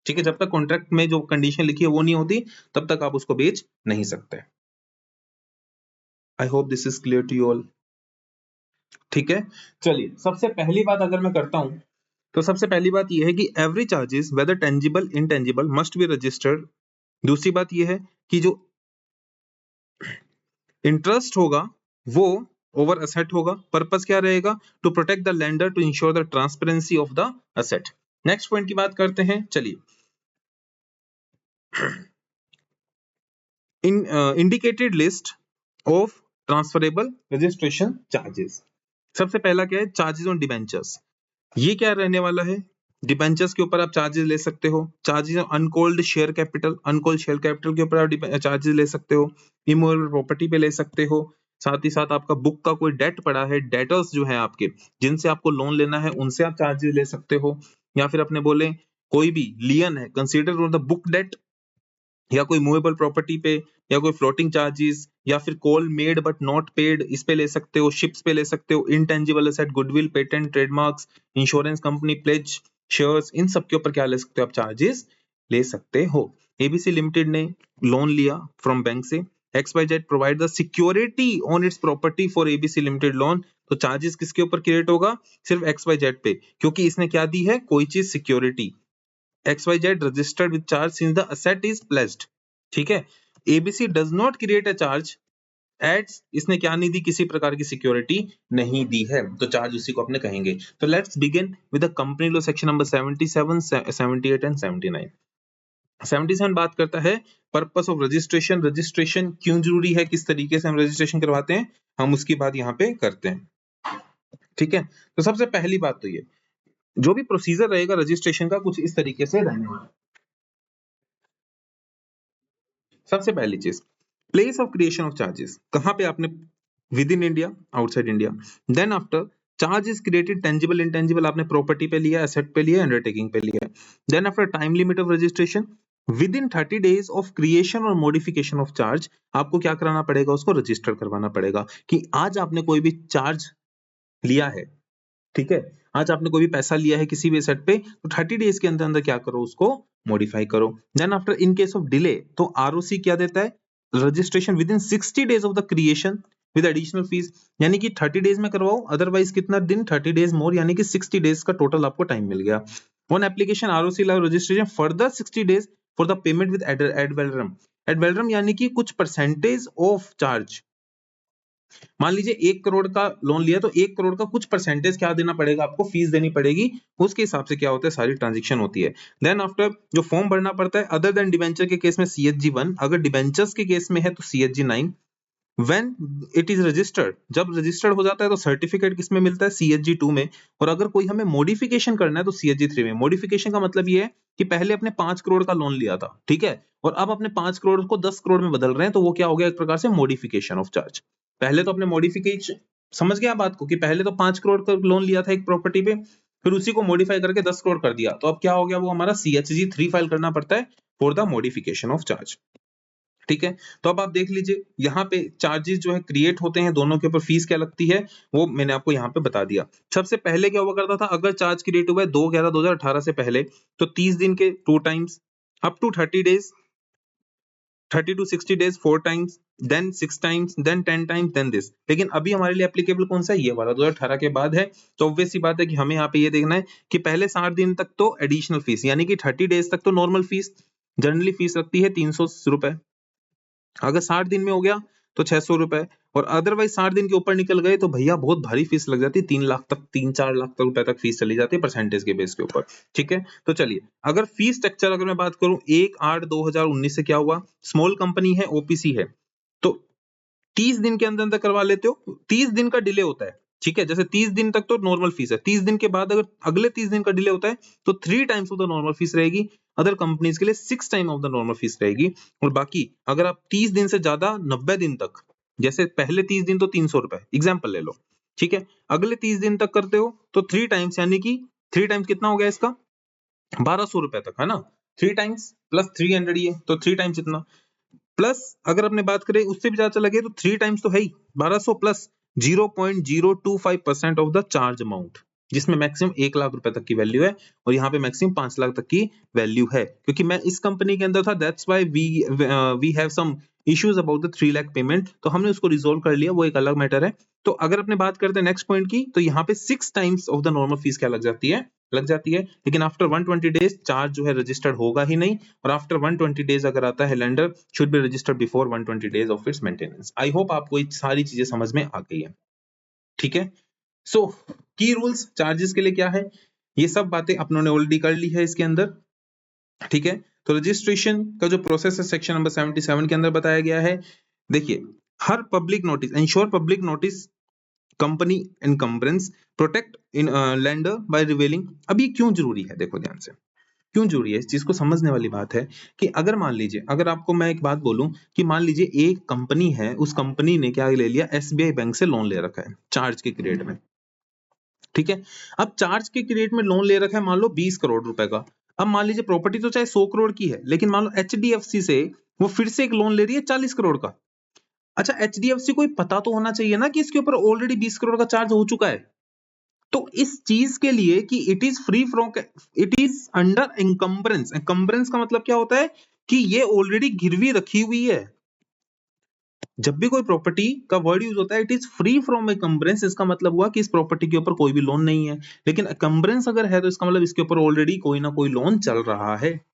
[SPEAKER 1] ठीक है, जब तक कॉन्ट्रैक्ट में जो कंडीशन लिखी है वो नहीं होती, तब तक आप उसको बेच नहीं सकते। I hope this is clear to you all. ठीक है, चलिए सबसे पहली बात अगर मैं करता हूं, तो सबसे पहली बात यह है कि every charges whether tangible intangible must be registered. दूसरी बात यह है कि जो इंटरेस्ट होगा वो ओवर असेट होगा। पर्पस क्या रहेगा, to protect the lender to ensure the transparency of the asset. Next point की बात करते हैं, चलिए। In indicated list of transferable registration charges. सबसे पहला क्या है, चार्जेस ऑन डिबेंचर्स। ये क्या रहने वाला है, डिबेंचर्स के ऊपर आप चार्जेस ले सकते हो। Charges uncalled share capital, uncalled share capital के ऊपर आप चार्जेस ले सकते हो। इमूवेबल प्रॉपर्टी पे ले सकते हो। साथ ही साथ आपका बुक का कोई डेट पड़ा है, डेटर्स जो है आपके, जिनसे आपको लोन लेना है, उनसे आप चार्जेस ले सकते हो। या फिर अपने बोले कोई भी लियन है consider on the book debt, या कोई मूवेबल प्रॉपर्टी पे, या कोई फ्लोटिंग चार्जेस, या फिर call made but not paid, इस पे ले सकते हो। शिप्स पे ले सकते हो। Intangible asset, goodwill, patent, trademarks, insurance company, pledge, shares, इन सब के ऊपर क्या ले सकते हो आप, चार्जेस ले सकते हो। एबीसी लिमिटेड ने लोन लिया फ्रॉम बैंक से, XYZ provide the security on it's property for ABC limited loan, तो चार्जेस किसके ऊपर क्रिएट होगा, सिर्फ XYZ पे, क्योंकि इसने क्या दी है, कोई चीज security. XYZ registered with charge since the asset is pledged। ठीक है, ABC does not create a charge एड्स, इसने क्या नहीं दी, किसी प्रकार की सिक्योरिटी नहीं दी है, तो चार्ज उसी को अपने कहेंगे। तो let's begin with the company law section number 77, 78 and 79। 77 बात करता है पर्पस ऑफ रजिस्ट्रेशन। रजिस्ट्रेशन क्यों जरूरी है, किस तरीके से हम रजिस्ट्रेशन करवाते हैं, हम उसकी बात यहाँ पे करते हैं। ठीक है, तो सबसे पहली बात तो ये, जो भी प्रोसीजर रहेगा रजिस्ट्रेशन का, कुछ इस तरीके से रहने वाला है। सबसे पहली चीज, place of creation of charges, कहां पे आपने, within India, outside India. Then after charge is created tangible intangible, आपने प्रॉपर्टी पे लिया, एसेट पे लिया, अंडरटेकिंग पे लिया। Then after time limit of registration, within 30 days of creation और मॉडिफिकेशन ऑफ चार्ज, आपको क्या कराना पड़ेगा, उसको रजिस्टर करवाना पड़ेगा कि आज आपने कोई भी चार्ज लिया है। ठीक है, आज आपने कोई भी पैसा लिया है किसी भी एसेट पे, तो 30 डेज के अंदर अंदर क्या करो, उसको मॉडिफाई करो। Then after in case of delay, तो आरओसी क्या देता है, registration within 60 days of the creation with additional fees, यानी कि 30 डेज में करवाओ, अदरवाइज कितना दिन, 30 डेज मोर, यानी कि 60 डेज का टोटल आपको टाइम मिल गया। On application ROC allow registration further 60 days for the payment with ad valorem. Ad valorem यानी कि कुछ परसेंटेज ऑफ चार्ज, मान लीजिए 1 करोड़ का लोन लिया, तो 1 करोड़ का कुछ परसेंटेज क्या देना पड़ेगा, आपको फीस देनी पड़ेगी, उसके हिसाब से क्या होता है, सारी ट्रांजेक्शन होती है। देन आफ्टर जो फॉर्म भरना पड़ता है, अदर देन डिबेंचर के केस में CHG 1, अगर डिबेंचर्स के केस में है तो CHG 9। When it is registered, जब रजिस्टर्ड हो जाता है तो सर्टिफिकेट किस में मिलता है, CHG 2 में। और अगर कोई हमें मॉडिफिकेशन करना है तो CHG 3 में। मॉडिफिकेशन का मतलब ये है कि पहले अपने 5 करोड़ का लोन लिया था, ठीक है, और अब अपने 5 करोड़ को 10 करोड़ में बदल रहे हैं, तो वो क्या हो गया, एक प्रकार से मॉडिफिकेशन ऑफ चार्ज। पहले तो अपने मॉडिफिकेशन, समझ गया बात को, कि पहले तो 5 करोड़ का लोन लिया था एक प्रॉपर्टी पे, फिर उसी को मॉडिफाई करके 10 करोड़ कर दिया, तो अब क्या हो गया, वो हमारा CHG 3 फाइल करना पड़ता है for the modification of charge. ठीक है, तो अब आप देख लीजिए यहाँ पे चार्जेस जो है क्रिएट होते हैं, दोनों के ऊपर फीस क्या लगती है, वो मैंने आपको यहाँ पे बता दिया। सबसे पहले क्या हुआ करता था, अगर चार्ज क्रिएट हुआ है 2/11/2018 से पहले, तो 30 दिन के 2 times, up to 30 days, 30 to 60 days 4 times, then 6 times, then 10 times, then this. लेकिन अभी हमारे लिए एप्लीकेबल कौन सा है, ये वाला 2018 के बाद है। तो ऑब्वियस सी बात है कि हमें यहाँ पे ये देखना है कि पहले 60 दिन तक तो एडिशनल फीस, यानी कि 30 डेज तक तो नॉर्मल फीस, जनरली फीस लगती है 300 रुपए। अगर 60 दिन में हो गया तो 600 रुपए, और अदरवाइज 60 दिन के ऊपर निकल गए तो भैया बहुत भारी फीस लग जाती है, 3 लाख तक, 3-4 लाख तक रुपए तक फीस चली जाती है परसेंटेज के बेस के ऊपर। ठीक है, तो चलिए अगर फीस स्ट्रक्चर अगर मैं बात करूं 1/8/2019 से क्या हुआ, स्मॉल कंपनी है, ओपीसी है, तो 30 दिन के अंदर अंदर करवा लेते हो, 30 दिन का डिले होता है। ठीक है, जैसे 30 दिन तक तो नॉर्मल फीस है, 30 दिन के बाद अगर अगले 30 दिन का डिले होता है तो 3 times of the normal fees रहेगी, अदर कंपनीज के लिए 6 time of the normal fees रहेगी। और बाकी अगर आप 30 दिन से ज्यादा 90 दिन तक, जैसे पहले 30 दिन तो 300 रुपए एग्जाम्पल ले लो, ठीक है, अगले 30 दिन तक करते हो तो 3 टाइम्स, यानी कि 3 टाइम्स कितना हो गया इसका, 1200 रुपए तक, है ना, 3 टाइम्स प्लस 300 ये तो 3 टाइम्स इतना, प्लस अगर अपने बात करें उससे भी ज्यादा चला गया तो 3 टाइम्स तो है ही 1200 plus 0.025% of the charge amount, जिसमें मैक्सिमम 1 लाख रुपए तक की वैल्यू है, और यहाँ पे मैक्सिमम 5 लाख तक की वैल्यू है। क्योंकि मैं इस कंपनी के अंदर था, that's why we have some issues about the 3 lakh payment, तो हमने उसको रिजोल्व कर लिया, वो एक अलग मैटर है। तो अगर अपने बात करते हैं नेक्स्ट पॉइंट की, तो यहाँ पे 6 times of the normal fees क्या लग जाती है, लेकिन आफ्टर 120 डेज चार्ज जो है रजिस्टर्ड होगा ही नहीं, और आफ्टर 120 डेज अगर आता है lender should be registered before 120 days of its maintenance. I hope आपको ये सारी चीजें समझ में आ गई है। ठीक है, सो की रूल्स चार्जेस के लिए क्या है, ये सब बातें अपनों ने ऑलरेडी कर ली है इसके अंदर। ठीक है, तो रजिस्ट्रेशन का जो प्रोसेस है सेक्शन नंबर 77 के अंदर बताया गया है। देखिए, हर public notice, ensure public notice company encumbrance, protect in lender by revealing. अब ये क्यों जरूरी है, देखो ध्यान से, क्यों जरूरी है, इस चीज को समझने वाली बात है कि अगर मान लीजिए, अगर आपको मैं एक बात बोलूं कि मान लीजिए एक कंपनी है, उस कंपनी ने क्या ले लिया, एसबीआई बैंक से लोन ले रखा है चार्ज के क्रेडिट में। ठीक है, अब चार्ज के क्रेडिट में लोन ले रखा है मान लो 20 करोड़ रुपए का। अब मान लीजिए प्रॉपर्टी तो चाहे 100 करोड़ की है, लेकिन मान लो एचडीएफसी से वो फिर से एक लोन ले रही है 40 करोड़ का। अच्छा, एचडीएफसी को पता तो होना चाहिए ना कि इसके ऊपर ऑलरेडी 20 करोड़ का चार्ज हो चुका है। तो इस चीज के लिए कि it is free from, it is under encumbrance. Encumbrance का मतलब क्या होता है कि ये ऑलरेडी गिरवी रखी हुई है। जब भी कोई प्रॉपर्टी का वर्ड यूज होता है it is free from encumbrance, इसका मतलब हुआ कि इस प्रॉपर्टी के ऊपर कोई भी लोन नहीं है। लेकिन एनकम्बरेंस अगर है तो इसका मतलब इसके ऊपर ऑलरेडी कोई ना कोई लोन चल रहा है।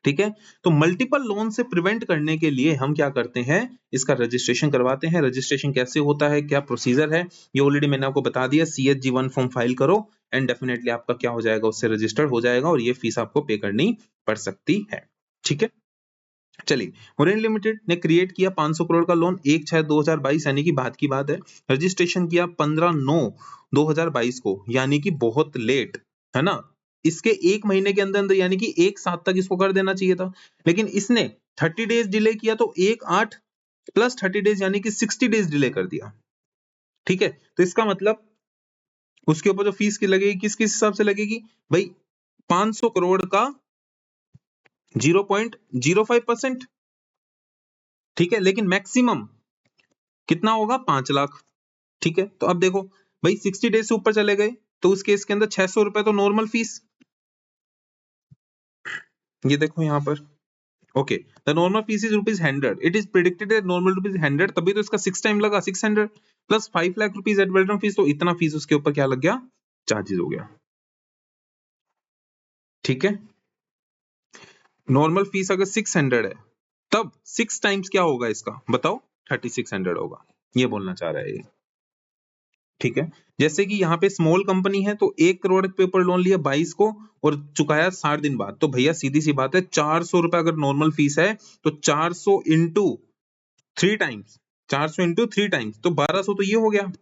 [SPEAKER 1] ठीक है, तो मल्टीपल लोन से प्रिवेंट करने के लिए हम क्या करते हैं, इसका रजिस्ट्रेशन करवाते हैं। रजिस्ट्रेशन कैसे होता है, क्या प्रोसीजर है, ये ऑलरेडी मैंने आपको बता दिया। CHG1 फॉर्म फाइल करो एंड डेफिनेटली आपका क्या हो जाएगा, उससे रजिस्टर्ड हो जाएगा, और ये फीस आपको पे करनी पड़ सकती है। ठीक है, चलिए, ओरिएंट लिमिटेड ने क्रिएट किया 500 करोड़ का लोन 1/6/2022, यानी कि बात की बात है। रजिस्ट्रेशन किया 15/9/2022 को, यानी कि बहुत लेट, है ना। इसके 1 महीने के अंदर अंदर, यानी कि 1 साल तक इसको कर देना चाहिए था, लेकिन इसने 30 डेज डिले किया, तो 1/8 प्लस 30 डेज यानी कि 60 डेज डिले कर दिया। ठीक है, तो इसका मतलब उसके ऊपर जो फीस की लगेगी किस किस हिसाब से लगेगी भाई, 500 करोड़ का 0.05%। ठीक है, लेकिन मैक्सिमम कितना होगा, 5 लाख। ठीक है, तो अब देखो भाई 60 डेज से ऊपर चले गए तो उस केस के अंदर 600 रुपए तो नॉर्मल फीस, ये देखो यहां पर, okay, the normal fee is ₹100, it is predicted that normal ₹100, तभी तो इसका 6 टाइम लगा, 600 plus 5 lakh rupees add welcome fees, तो इतना फीस उसके ऊपर क्या लग गया, चार्जेस हो गया। ठीक है, नॉर्मल फीस अगर 600 है तब 6 टाइम्स क्या होगा इसका, बताओ, 3600 होगा, ये बोलना चाह रहा है ये। ठीक है, जैसे कि यहाँ पे स्मॉल कंपनी है तो 1 करोड़ के ऊपर लोन लिया 22 को और चुकाया 60 दिन बाद, तो भैया सीधी सी बात है 400 रुपए अगर नॉर्मल फीस है तो 400 इंटू 3 टाइम्स, 400 इंटू 3 टाइम्स तो 1200, तो ये हो गया।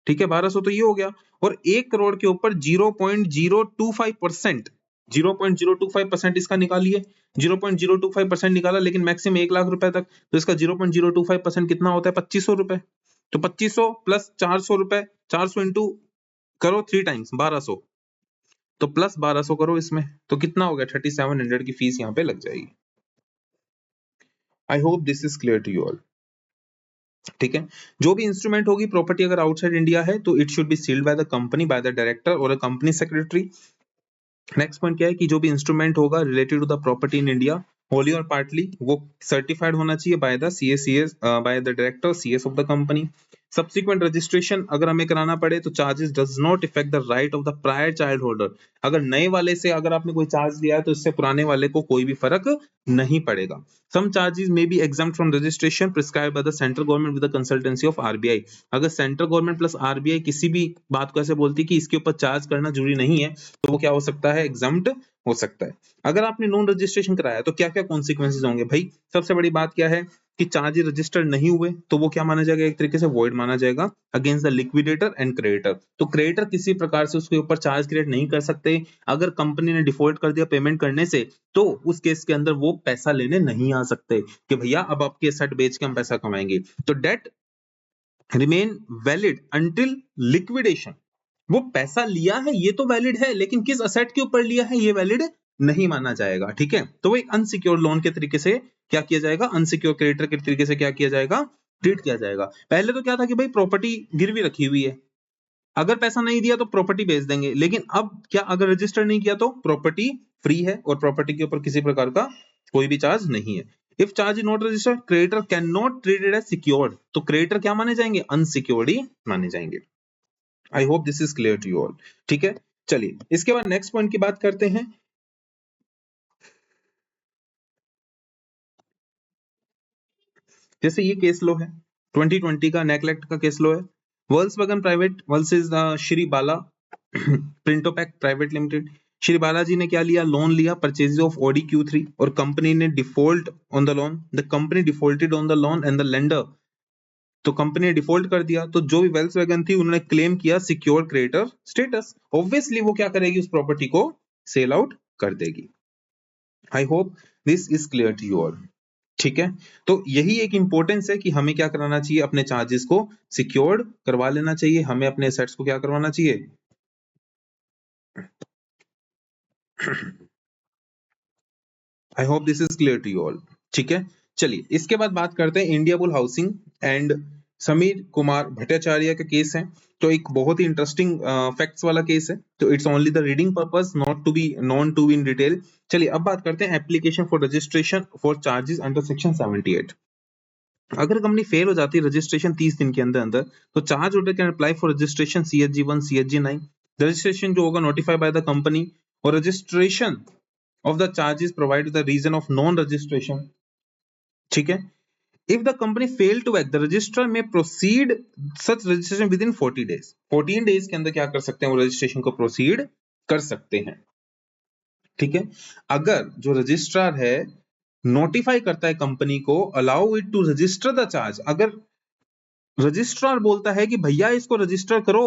[SPEAKER 1] ठीक है, 1200 तो ये हो गया, और 1 करोड़ के ऊपर 0.025%, 0.025% इसका निकालिए, 0.025% निकाला, लेकिन मैक्सिमम 1 लाख रुपए तक, तो इसका 0.025% कितना होता है, 2500 रुपए। तो 2500 प्लस 400 रुपए, 400 इंटू करो 3 टाइम्स 1200, तो प्लस 1200 करो इसमें, तो कितना हो गया, 3700 की फीस यहाँ पे लग जाएगी। I hope this is clear to you all. ठीक है, जो भी इंस्ट्रूमेंट होगी प्रॉपर्टी अगर आउटसाइड इंडिया है तो it should be sealed by the company, by the director और a company secretary. Next point क्या है कि जो भी इंस्ट्रूमेंट होगा related to the property in India wholly और पार्टली, वो सर्टिफाइड होना चाहिए by the CS, by the director CS of the company. Subsequent registration अगर हमें कराना पड़े तो charges does not effect the right of the prior child holder. अगर नए वाले से अगर आपने कोई चार्ज लिया है तो इससे पुराने वाले को कोई भी फर्क नहीं पड़ेगा। Some charges may be exempt from registration prescribed by the central government with the consultancy of RBI. अगर सेंट्रल गवर्नमेंट प्लस RBI किसी भी बात को ऐसे बोलती है कि इसके ऊपर चार्ज करना जरूरी नहीं है, तो वो क्या हो सकता है, एग्जम्प्ट हो सकता है। अगर आपने नॉन रजिस्ट्रेशन कराया तो क्या क्या कॉन्सिक्वेंसेज होंगे भाई? सबसे बड़ी बात क्या है कि चार्ज रजिस्टर्ड नहीं हुए तो वो क्या माना जाएगा, एक तरीके से वॉइड माना जाएगा against the liquidator and creditor. तो क्रेडिटर किसी प्रकार से उसके ऊपर चार्ज क्रिएट नहीं कर सकते। अगर कंपनी ने डिफॉल्ट कर दिया पेमेंट करने से तो उस केस के अंदर वो पैसा लेने नहीं आ सकते कि भैया अब आपके एसेट बेच के हम पैसा कमाएंगे। तो debt remain valid until liquidation. वो पैसा लिया है ये तो वैलिड है, लेकिन किस असेट के ऊपर लिया है ये वैलिड नहीं माना जाएगा। ठीक है, तो वो एक अनसिक्योर्ड लोन के तरीके से क्या किया जाएगा, अनसिक्योर्ड क्रेडिटर के तरीके से क्या किया जाएगा, ट्रीट किया जाएगा। पहले तो क्या था कि भाई प्रॉपर्टी गिरवी रखी हुई है, अगर पैसा नहीं दिया तो प्रॉपर्टी बेच देंगे, लेकिन अब क्या, अगर रजिस्टर नहीं किया तो प्रॉपर्टी फ्री है और प्रॉपर्टी के ऊपर किसी प्रकार का कोई भी चार्ज नहीं है। If charge is not registered creditor can not treated as secured. तो क्रेडिटर क्या माने जाएंगे, अनसिक्योर्ड ही माने जाएंगे। I hope this is clear to you all. ठीक है, चलिए इसके बाद नेक्स्ट पॉइंट की बात करते हैं। जैसे ये केस लो है 2020 का नेगलेक्ट का केस लो है, वोल्क्सवैगन प्राइवेट वर्सेस श्री बाला प्रिंटोपैक प्राइवेट लिमिटेड। श्री बालाजी ने क्या लिया, लोन लिया परचेज ऑफ ऑडी Q3 और कंपनी ने default on the loan, the company defaulted on the loan and the lender, तो कंपनी ने डिफॉल्ट कर दिया, तो जो भी वोल्क्सवैगन थी उन्होंने क्लेम किया सिक्योर क्रेडिटर स्टेटस। ऑब्वियसली वो क्या करेगी, उस प्रॉपर्टी को सेल आउट कर देगी। I hope this is clear to you all. ठीक है, तो यही एक इंपॉर्टेंस है कि हमें क्या कराना चाहिए, अपने चार्जेस को सिक्योर्ड करवा लेना चाहिए, हमें अपने एसेट्स को क्या करवाना चाहिए। I hope this is clear to you all. ठीक है, चलिए इसके बाद बात करते हैं India bull housing and Sameer Kumar Bhattacharya का केस है। तो एक बहुत ही इंटरेस्टिंग फैक्ट्स वाला केस है, तो it's only the reading purpose, not to be known to in detail. चलिए अब बात करते हैं application for registration for charges under section 78। अगर कंपनी फेल हो जाती है रजिस्ट्रेशन 30 दिन के अंदर अंदर, तो charge holder can apply for registration CHG1 CHG9। Registration जो होगा नोटिफाई बाय द कंपनी, और registration of the charges provide the reason of non registration. ठीक है, if the company fail to act the registrar may proceed such registration within 40 days। 14 days के अंदर क्या कर सकते हैं, वो रजिस्ट्रेशन को प्रोसीड कर सकते हैं। ठीक है, अगर जो रजिस्ट्रार है नोटिफाई करता है कंपनी को, allow it to register the charge, अगर रजिस्ट्रार बोलता है कि भैया इसको रजिस्टर करो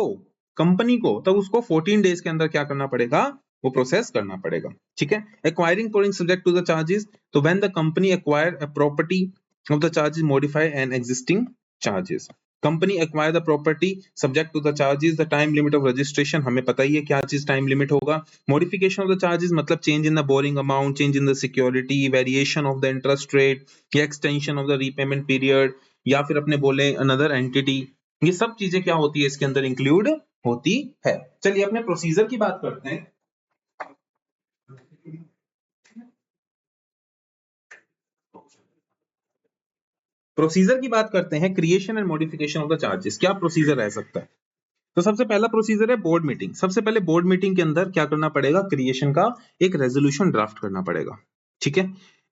[SPEAKER 1] कंपनी को, तब उसको 14 डेज के अंदर क्या करना पड़ेगा, वो प्रोसेस करना पड़ेगा। ठीक है, acquiring coding subject to the charges, तो when the company acquire a property of the charges modify an existing charges। Company acquire the property subject to the charges, the time limit of registration हमें पता ही है क्या चीज टाइम लिमिट होगा। मॉडिफिकेशन ऑफ द चार्जेस मतलब change in the borrowing amount, change in the security, variation of the interest rate या extension of the repayment period, या फिर अपने बोले अनदर एंटिटी, ये सब चीजें क्या होती है इसके अंदर इंक्लूड होती है। चलिए अपने प्रोसीजर की बात करते हैं। प्रोसीजर की बात करते हैं, creation and modification of the charges, क्या प्रोसीजर रह सकता है। तो सबसे पहला प्रोसीजर है बोर्ड मीटिंग। सबसे पहले बोर्ड मीटिंग के अंदर क्या करना पड़ेगा, क्रिएशन का एक रेजोल्यूशन ड्राफ्ट करना पड़ेगा। ठीक है,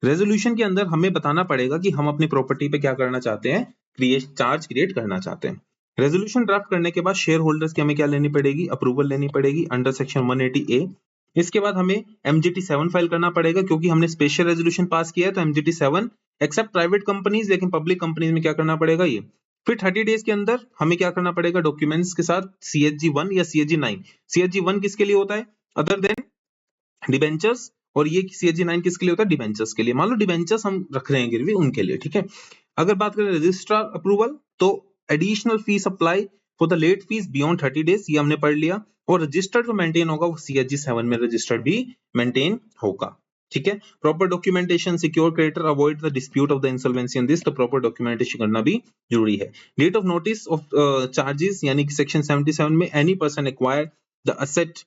[SPEAKER 1] रेजोल्यूशन के अंदर हमें बताना पड़ेगा कि हम अपनी प्रॉपर्टी पे क्या करना चाहते हैं, चार्ज क्रिएट करना चाहते हैं। रेजोल्यूशन ड्राफ्ट करने के बाद शेयर होल्डर्स की हमें क्या लेनी पड़ेगी, अप्रूवल लेनी पड़ेगी अंडर सेक्शन 180A। इसके बाद हमें MGT7 फाइल करना पड़ेगा, क्योंकि हमने स्पेशल रेजोल्यूशन पास किया है, तो MGT7 एक्सेप्ट प्राइवेट कंपनीज, लेकिन पब्लिक कंपनीज में क्या करना पड़ेगा ये। फिर 30 डेज के अंदर हमें क्या करना पड़ेगा, डॉक्यूमेंट्स के साथ CHG1 या CHG9। CHG1 किसके लिए होता है, अदर देन डिबेंचर्स, और ये CHG9 किसके लिए होता है, डिबेंचर्स के लिए। मान लो डिबेंचर्स हम रख रहे हैं गिरवी, उनके लिए। ठीक है, अगर बात करें रजिस्ट्रार अप्रूवल, तो additional fee apply for the late fee beyond 30 days, ये हमने पढ़ लिया। और रजिस्टर्ड जो मेंटेन होगा वो CHG7 में रजिस्टर्ड भी मेंटेन होगा। ठीक है, proper documentation, secure creditor avoid the dispute of the insolvency in this, तो प्रॉपर डॉक्यूमेंटेशन करना भी जरूरी है। Date of notice of charges यानी कि सेक्शन 77 में any person acquire the asset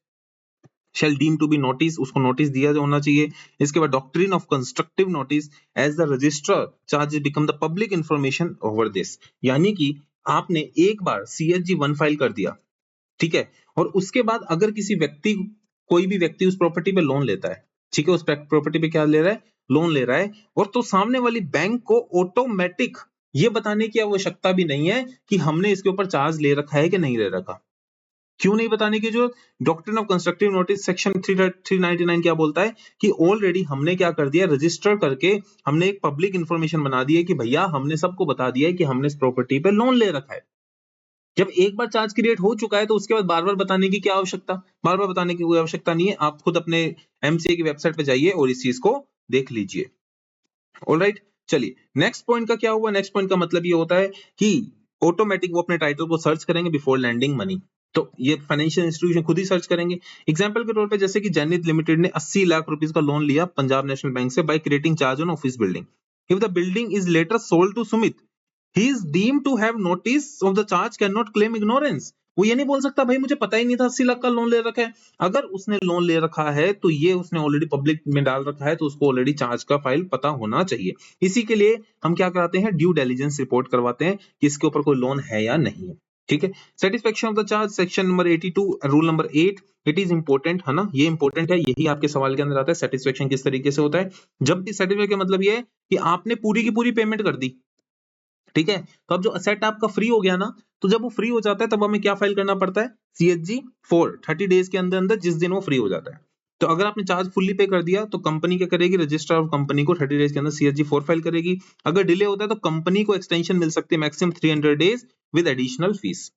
[SPEAKER 1] shall deem to be notice, उसको नोटिस दिया होना चाहिए। इसके बाद doctrine of constructive notice, as the registrar charges become the public information over this, यानी कि आपने एक बार CHG1 फाइल कर दिया, ठीक है, और उसके बाद अगर किसी व्यक्ति, कोई भी व्यक्ति उस प्रॉपर्टी पे लोन लेता है, ठीक है, उस प्रॉपर्टी पे क्या ले रहा है, लोन ले रहा है, और तो सामने वाली बैंक को ऑटोमेटिक ये बताने की आवश्यकता भी नहीं है कि हमने इसके ऊपर चार्ज ले रखा है कि नहीं ले रखा। क्यों नहीं बताने की जरूरत? Doctrine of constructive notice section 399 क्या बोलता है कि ऑलरेडी हमने क्या कर दिया, रजिस्टर करके हमने एक पब्लिक इंफॉर्मेशन बना दी है कि भैया हमने सबको बता दिया है कि हमने इस प्रॉपर्टी पे लोन ले रखा है। जब एक बार चार्ज क्रिएट हो चुका है तो उसके बाद बार बार बताने की क्या आवश्यकता? बार बार बताने की कोई आवश्यकता नहीं है। आप खुद अपने एमसीए की वेबसाइट पे जाइए और इस चीज को देख लीजिए। ऑलराइट, चलिए नेक्स्ट पॉइंट का क्या हुआ? नेक्स्ट पॉइंट का मतलब ये होता है कि ऑटोमेटिक वो अपने टाइटल को सर्च करेंगे बिफोर लैंडिंग मनी। तो ये फाइनेंशियल इंस्टीट्यूशन खुद ही सर्च करेंगे। एग्जांपल के तौर पे जैसे कि जनहित लिमिटेड ने 80 लाख रुपीस का लोन लिया पंजाब नेशनल बैंक से by creating charge on office building. If the building is later sold to Sumit, he is deemed to have notice of the charge, cannot claim ignorance। वो ये नहीं बोल सकता भाई मुझे पता ही नहीं था 80 लाख का लोन ले रखा है। अगर उसने लोन ले रखा है तो ये उसने ऑलरेडी पब्लिक में डाल रखा है, तो उसको ऑलरेडी चार्ज का फाइल पता होना चाहिए। इसी के लिए हम क्या कराते हैं, ड्यू डिलिजेंस रिपोर्ट करवाते हैं कि इसके ऊपर कोई लोन है या नहीं है। ठीक है, satisfaction of the charge section number 82 rule number 8, it is important है ना, ये इंपॉर्टेंट है, यही आपके सवाल के अंदर आता है। सेटिस्फेक्शन किस तरीके से होता है? जब भी सेटिस्फेक्शन का मतलब ये है कि आपने पूरी की पूरी पेमेंट कर दी, ठीक है, तो अब जो असेट आपका फ्री हो गया ना, तो जब वो फ्री हो जाता है तब हमें क्या फाइल करना पड़ता है, CHG 4 30 डेज के अंदर अंदर जिस दिन वो फ्री हो जाता है। तो अगर आपने चार्ज फुल्ली पे कर दिया तो कंपनी क्या करेगी, रजिस्टर ऑफ कंपनी को 30 डेज के अंदर CHG 4 फाइल करेगी। अगर डिले होता है तो कंपनी को एक्सटेंशन मिल सकती है maximum 300 days with additional fee.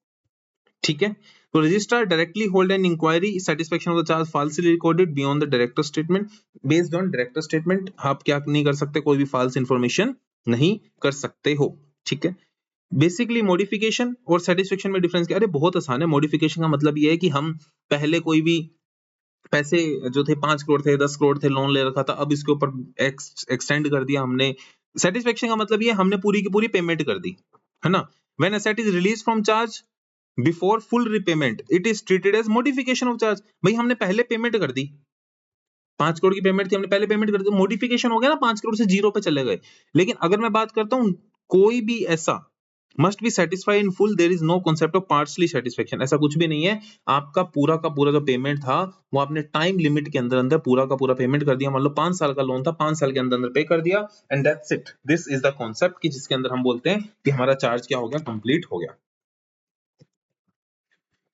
[SPEAKER 1] ठीक है, तो registrar directly hold an inquiry satisfaction of the charge falsely recorded beyond the director statement. Based on director statement आप क्या नहीं कर सकते, कोई भी फॉल्स इंफॉर्मेशन नहीं कर सकते हो। ठीक है, बेसिकली मॉडिफिकेशन और सेटिस्फेक्शन में डिफरेंस क्या? अरे बहुत आसान है। मॉडिफिकेशन का मतलब ये है कि हम पहले कोई भी पैसे जो थे 5 करोड़ थे, 10 करोड़ थे, लोन ले रखा था, अब इसके ऊपर एक्सटेंड कर दिया हमने। सेटिस्फेक्शन का मतलब ये हमने पूरी की पूरी पेमेंट कर दी, है ना। When asset is release from charge before full repayment it is treated as modification of charge. भाई हमने पहले पेमेंट कर दी, 5 करोड़ की पेमेंट थी, हमने पहले पेमेंट कर दी, मॉडिफिकेशन हो गया ना, 5 करोड़ से जीरो पे चले गए। लेकिन अगर मैं बात करता हूं कोई भी ऐसा must be satisfied in full, there is no concept of partially satisfaction, ऐसा कुछ भी नहीं है। आपका पूरा का पूरा जो पेमेंट था वो आपने टाइम लिमिट के अंदर अंदर पूरा का पूरा पेमेंट कर दिया। मान लो 5 साल का लोन था, 5 साल के अंदर अंदर पे कर दिया, and that's it. This is the concept कि जिसके अंदर हम बोलते हैं कि हमारा चार्ज क्या हो गया, कंप्लीट हो गया।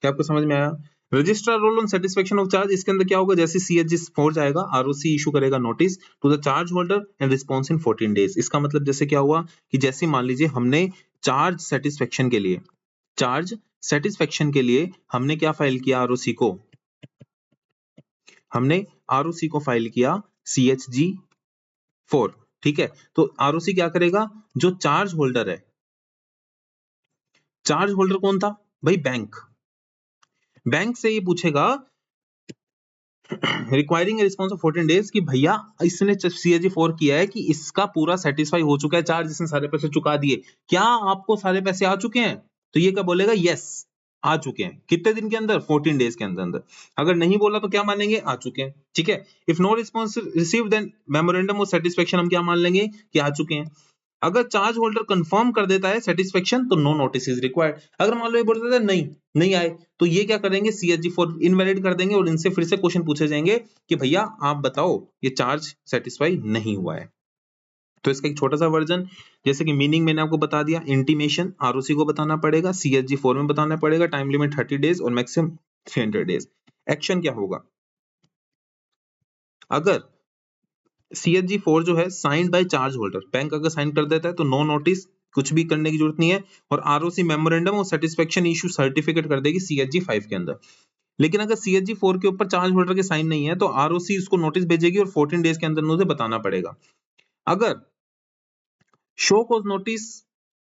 [SPEAKER 1] क्या आपको समझ में आया? Registrar role on satisfaction of charge, इसके अंदर क्या होगा, जैसे CHG 4 जाएगा, ROC इशू करेगा notice to the charge holder and response in 14 days. इसका मतलब जैसे क्या हुआ कि जैसे मान लीजिए हमने चार्ज सेटिस्फेक्शन के लिए हमने क्या फाइल किया, ROC को, हमने ROC को फाइल किया CHG 4। ठीक है, तो ROC क्या करेगा, जो चार्ज होल्डर है, चार्ज होल्डर कौन था भाई, बैंक से ये पूछेगा रिक्वायरिंग रिस्पॉन्स ऑफ 14 डेज कि भैया इसने CHG 4 किया है कि इसका पूरा सेटिस्फाई हो चुका है, चार्ज इसने सारे पैसे चुका दिए, क्या आपको सारे पैसे आ चुके हैं? तो ये क्या बोलेगा, यस आ चुके हैं। कितने दिन के अंदर, 14 डेज के अंदर अंदर। अगर नहीं बोला तो क्या मानेंगे, आ चुके हैं। ठीक है, if no response received then memorandum of satisfaction हम क्या मान लेंगे कि आ चुके हैं। अगर चार्ज होल्डर कंफर्म कर देता है सेटिस्फेक्शन तो नो नोटिस इज रिक्वायर्ड। अगर मान लो ये बोल देता है नहीं आए, तो ये क्या करेंगे, CHG 4 इनवैलिड कर देंगे और इनसे फिर से क्वेश्चन पूछे जाएंगे कि भैया आप बताओ ये चार्ज सेटिस्फाई नहीं हुआ है। तो इसका एक छोटा सा वर्जन, जैसे कि मीनिंग मैंने आपको बता दिया, इंटीमेशन ROC को बताना पड़ेगा, CHG 4 में बताना पड़ेगा, टाइम लिमिट 30 डेज और मैक्सिमम 300 डेज। एक्शन क्या होगा, अगर CHG 4 जो है signed by charge holder, bank अगर साइन कर देता है तो नो नोटिस, कुछ भी करने की जरूरत नहीं है, और ROC मेमोरेंडम और सेटिस्फेक्शन इशू सर्टिफिकेट कर देगी CHG 5 के अंदर। लेकिन अगर CHG 4 के ऊपर चार्ज होल्डर के साइन नहीं है तो ROC उसको नोटिस भेजेगी और 14 डेज के अंदर उसे बताना पड़ेगा। अगर show cause notice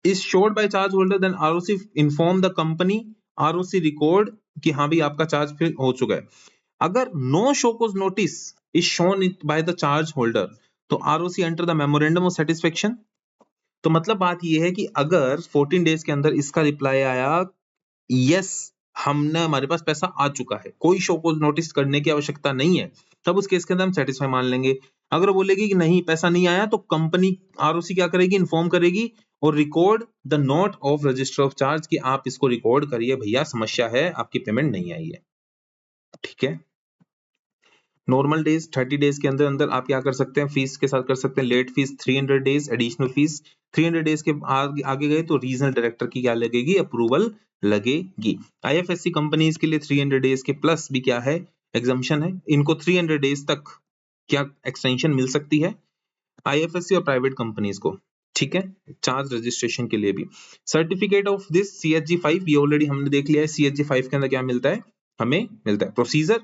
[SPEAKER 1] is showed by charge holder then ROC inform the company, ROC record कि हाँ भी आपका चार्ज फिर हो चुका है। अगर no show cause notice is shown by the charge holder तो ROC enter the memorandum of satisfaction. तो मतलब बात यह है कि अगर 14 डेज के अंदर इसका रिप्लाई आया यस हमने, हमारे पास पैसा आ चुका है, कोई शो कॉज नोटिस करने की आवश्यकता नहीं है, तब उस केस के अंदर हम सेटिस्फाई मान लेंगे। अगर बोलेगी कि नहीं पैसा नहीं आया तो कंपनी ROC क्या करेगी, इन्फॉर्म करेगी और record the note of register of charge कि आप इसको रिकॉर्ड करिए, भैया समस्या है, आपकी पेमेंट नहीं आई है। ठीक है, नॉर्मल डेज 30 डेज के अंदर अंदर आप क्या कर सकते हैं, फीस के साथ कर सकते हैं late fee 300 days, additional fee 300 days के आगे गए तो रीजनल डायरेक्टर की क्या लगेगी, अप्रूवल लगेगी। आईएफएससी कंपनीज के लिए 300 डेज के प्लस भी क्या है, एग्जम्पशन है, इनको 300 डेज तक क्या एक्सटेंशन मिल सकती है आईएफएससी और प्राइवेट कंपनीज को, ठीक है, चार्ज रजिस्ट्रेशन के लिए भी। सर्टिफिकेट ऑफ दिस सीएचजी 5 ये ऑलरेडी हमने देख लिया है, सीएचजी 5 के अंदर क्या मिलता है, हमें मिलता है प्रोसीजर।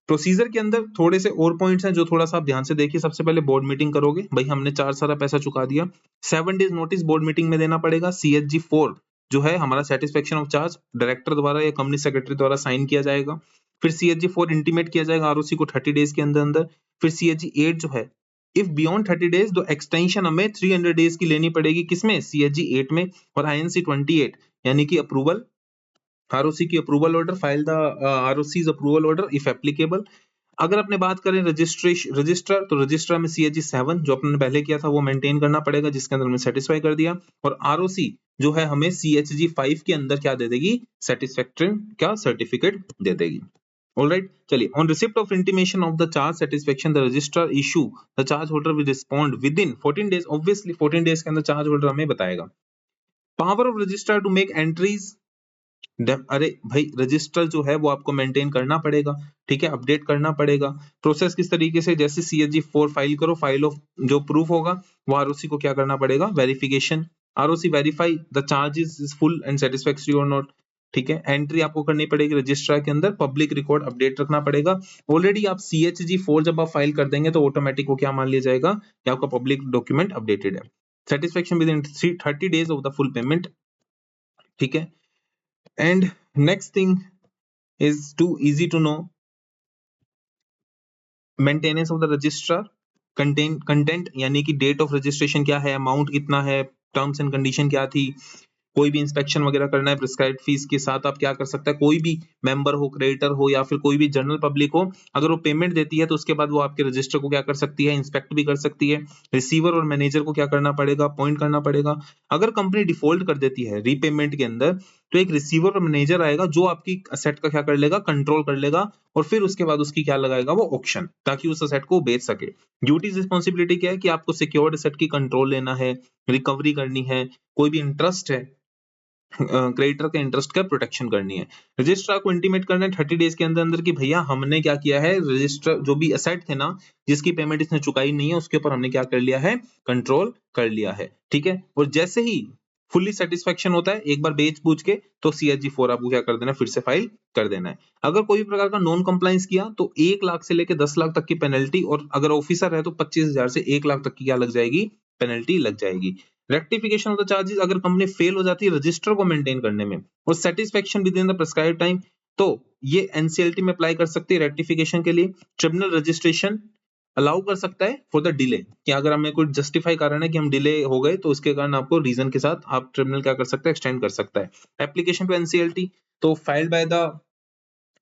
[SPEAKER 1] प्रोसीजर के अंदर थोड़े से और पॉइंट्स हैं जो थोड़ा सा आप ध्यान से देखिए। सबसे पहले बोर्ड मीटिंग करोगे, भाई हमने 4 सारा पैसा चुका दिया, 7 डेज नोटिस बोर्ड मीटिंग में देना पड़ेगा। सीएचजी 4 जो है हमारा सेटिस्फेक्शन ऑफ चार्ज डायरेक्टर द्वारा या कंपनी सेक्रेटरी द्वारा साइन किया जाएगा। फिर सीएचजी 4 इंटीमेट किया जाएगा आरओसी को 30 डेज के अंदर अंदर। फिर सीएचजी 8 जो है इफ बियॉन्ड 30 डेज तो एक्सटेंशन हमें 300 डेज की लेनी पड़ेगी, किसमें, सीएचजी 8 में। और आईएनसी 28 यानी कि अप्रूवल, आरओसी की approval order, file the ROCs approval order if applicable. अगर अपने बात करें रजिस्ट्रार तो रजिस्ट्रार में सीएचजी 7 जो अपने पहले किया था वो मेंटेन करना पड़ेगा, जिसके अंदर हमने सेटिस्फाई कर दिया। और आरओसी जो है हमें सीएचजी 5 के अंदर क्या दे देगी, सेटिस्फैक्टरी क्या सर्टिफिकेट दे देगी। ऑलराइट, चलिए, on receipt of intimation of the charge satisfaction the registrar issue the charge holder will respond within 14 days. Obviously 14 days के अंदर चार्ज होल्डर हमें बताएगा। Power of registrar to make entries, अरे भाई रजिस्टर जो है वो आपको मेंटेन करना पड़ेगा, ठीक है, अपडेट करना पड़ेगा। प्रोसेस किस तरीके से, जैसे सीएचजी 4 फाइल करो, फाइल ऑफ जो प्रूफ होगा वो आरओसी को क्या करना पड़ेगा, verification, ROC verify the charges is full and satisfactory और नॉट, ठीक है। एंट्री आपको करनी पड़ेगी रजिस्ट्रार के अंदर, पब्लिक रिकॉर्ड अपडेट रखना पड़ेगा। ऑलरेडी आप सीएचजी 4 जब आप फाइल कर देंगे तो ऑटोमेटिक वो क्या मान लिया जाएगा कि आपका पब्लिक डॉक्यूमेंट अपडेटेड है। Satisfaction with in 30 days of the full payment, ठीक है। And next thing is too easy to know, maintenance of the registrar, content यानी कि डेट ऑफ रजिस्ट्रेशन क्या है, अमाउंट कितना है, टर्म्स एंड कंडीशन क्या थी, कोई भी इंस्पेक्शन वगैरह करना है प्रिस्क्राइब्ड फीस के साथ आप क्या कर सकते हैं, कोई भी मेंबर हो, क्रेडिटर हो या फिर कोई भी जनरल पब्लिक हो, अगर वो पेमेंट देती है तो उसके बाद वो आपके रजिस्टर को क्या कर सकती है, इंस्पेक्ट भी कर सकती है। रिसीवर और मैनेजर को क्या करना पड़ेगा, अपॉइंट करना पड़ेगा। अगर कंपनी डिफॉल्ट कर देती है रीपेमेंट के अंदर तो एक रिसीवर और मैनेजर आएगा जो आपकी असेट का क्या कर लेगा, कंट्रोल कर लेगा, और फिर उसके बाद उसकी क्या लगाएगा, वो ऑक्शन, ताकि उस असेट को बेच सके। ड्यूटीज रिस्पॉन्सिबिलिटी क्या है कि आपको सिक्योर्ड असेट की कंट्रोल लेना है, रिकवरी करनी है, कोई भी इंटरेस्ट है क्रेडिटर के इंटरेस्ट का प्रोटेक्शन करनी है। रजिस्ट्रार को इंटीमेट करना है 30 डेज के अंदर अंदर कि भैया हमने क्या किया है, रजिस्टर जो भी असेट थे ना जिसकी पेमेंट इसने चुकाई नहीं है उसके ऊपर हमने क्या कर लिया है, कंट्रोल कर लिया है, ठीक है। और जैसे ही फुल्ली सेटिस्फेक्शन होता है एक बार बेच पूछ के तो सीएचजी 4 आपको क्या कर देना है, फिर से फाइल कर देना है। अगर कोई भी प्रकार का नॉन कंप्लायंस किया तो 1 लाख से लेकर 10 लाख तक की पेनल्टी, और अगर ऑफिसर है तो 25,000 से 1 लाख तक की क्या लग जाएगी, पेनल्टी लग जाएगी। रेक्टिफिकेशन ऑफ द चार्जेस, अगर कंपनी फेल हो जाती है रजिस्टर को मेंटेन करने में, और satisfaction with in the prescribed time, तो ये एनसीएलटी में अप्लाई कर सकती है रेक्टिफिकेशन के लिए। ट्रिब्यूनल रजिस्ट्रेशन अलाउ कर सकता है फॉर द डिले, कि अगर हमें कोई जस्टिफाई कारण है कि हम डिले हो गए तो उसके कारण आपको रीजन के साथ आप ट्रिब्यूनल क्या कर सकता है, एक्सटेंड कर सकता है। एप्लीकेशन टू एनसीएलटी, तो filed by the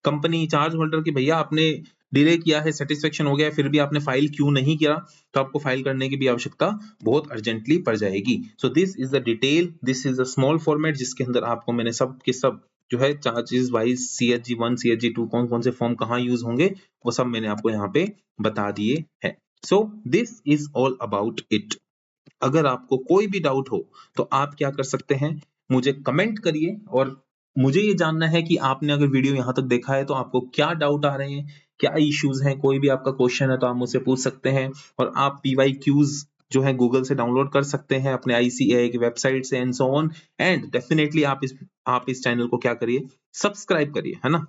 [SPEAKER 1] company charge holder की भैया आपने डिले किया है, सेटिस्फेक्शन हो गया है, फिर भी आपने फाइल क्यों नहीं किया, तो आपको फाइल करने की भी आवश्यकता बहुत अर्जेंटली पड़ जाएगी। सो this is the detail, this is a small format जिसके अंदर आपको मैंने सब के सब जो है चार्जेस वाइज सीएचजी 1 सीएचजी 2 कौन कौन से फॉर्म कहाँ यूज होंगे वो सब मैंने आपको यहाँ पे बता दिए हैं। सो this is all about it. अगर आपको कोई भी डाउट हो तो आप क्या कर सकते हैं, मुझे कमेंट करिए, और मुझे ये जानना है कि आपने अगर वीडियो यहाँ तक देखा है तो आपको क्या डाउट आ रहे हैं, क्या इश्यूज हैं, कोई भी आपका क्वेश्चन है तो आप मुझसे पूछ सकते हैं। और आप PYQs जो है गूगल से डाउनलोड कर सकते हैं अपने ICAI की वेबसाइट से, and so on. And definitely आप इस चैनल को क्या करिए, सब्सक्राइब करिए, है ना।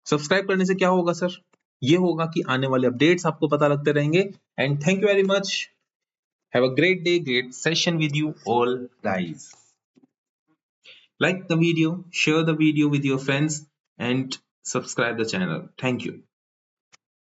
[SPEAKER 1] सब्सक्राइब करने से क्या होगा सर, ये होगा कि आने वाले अपडेट्स आपको पता लगते रहेंगे। And thank you very much, have a great day, great session with you all guys. Like the video, share the video with your friends, and subscribe the channel. Thank you.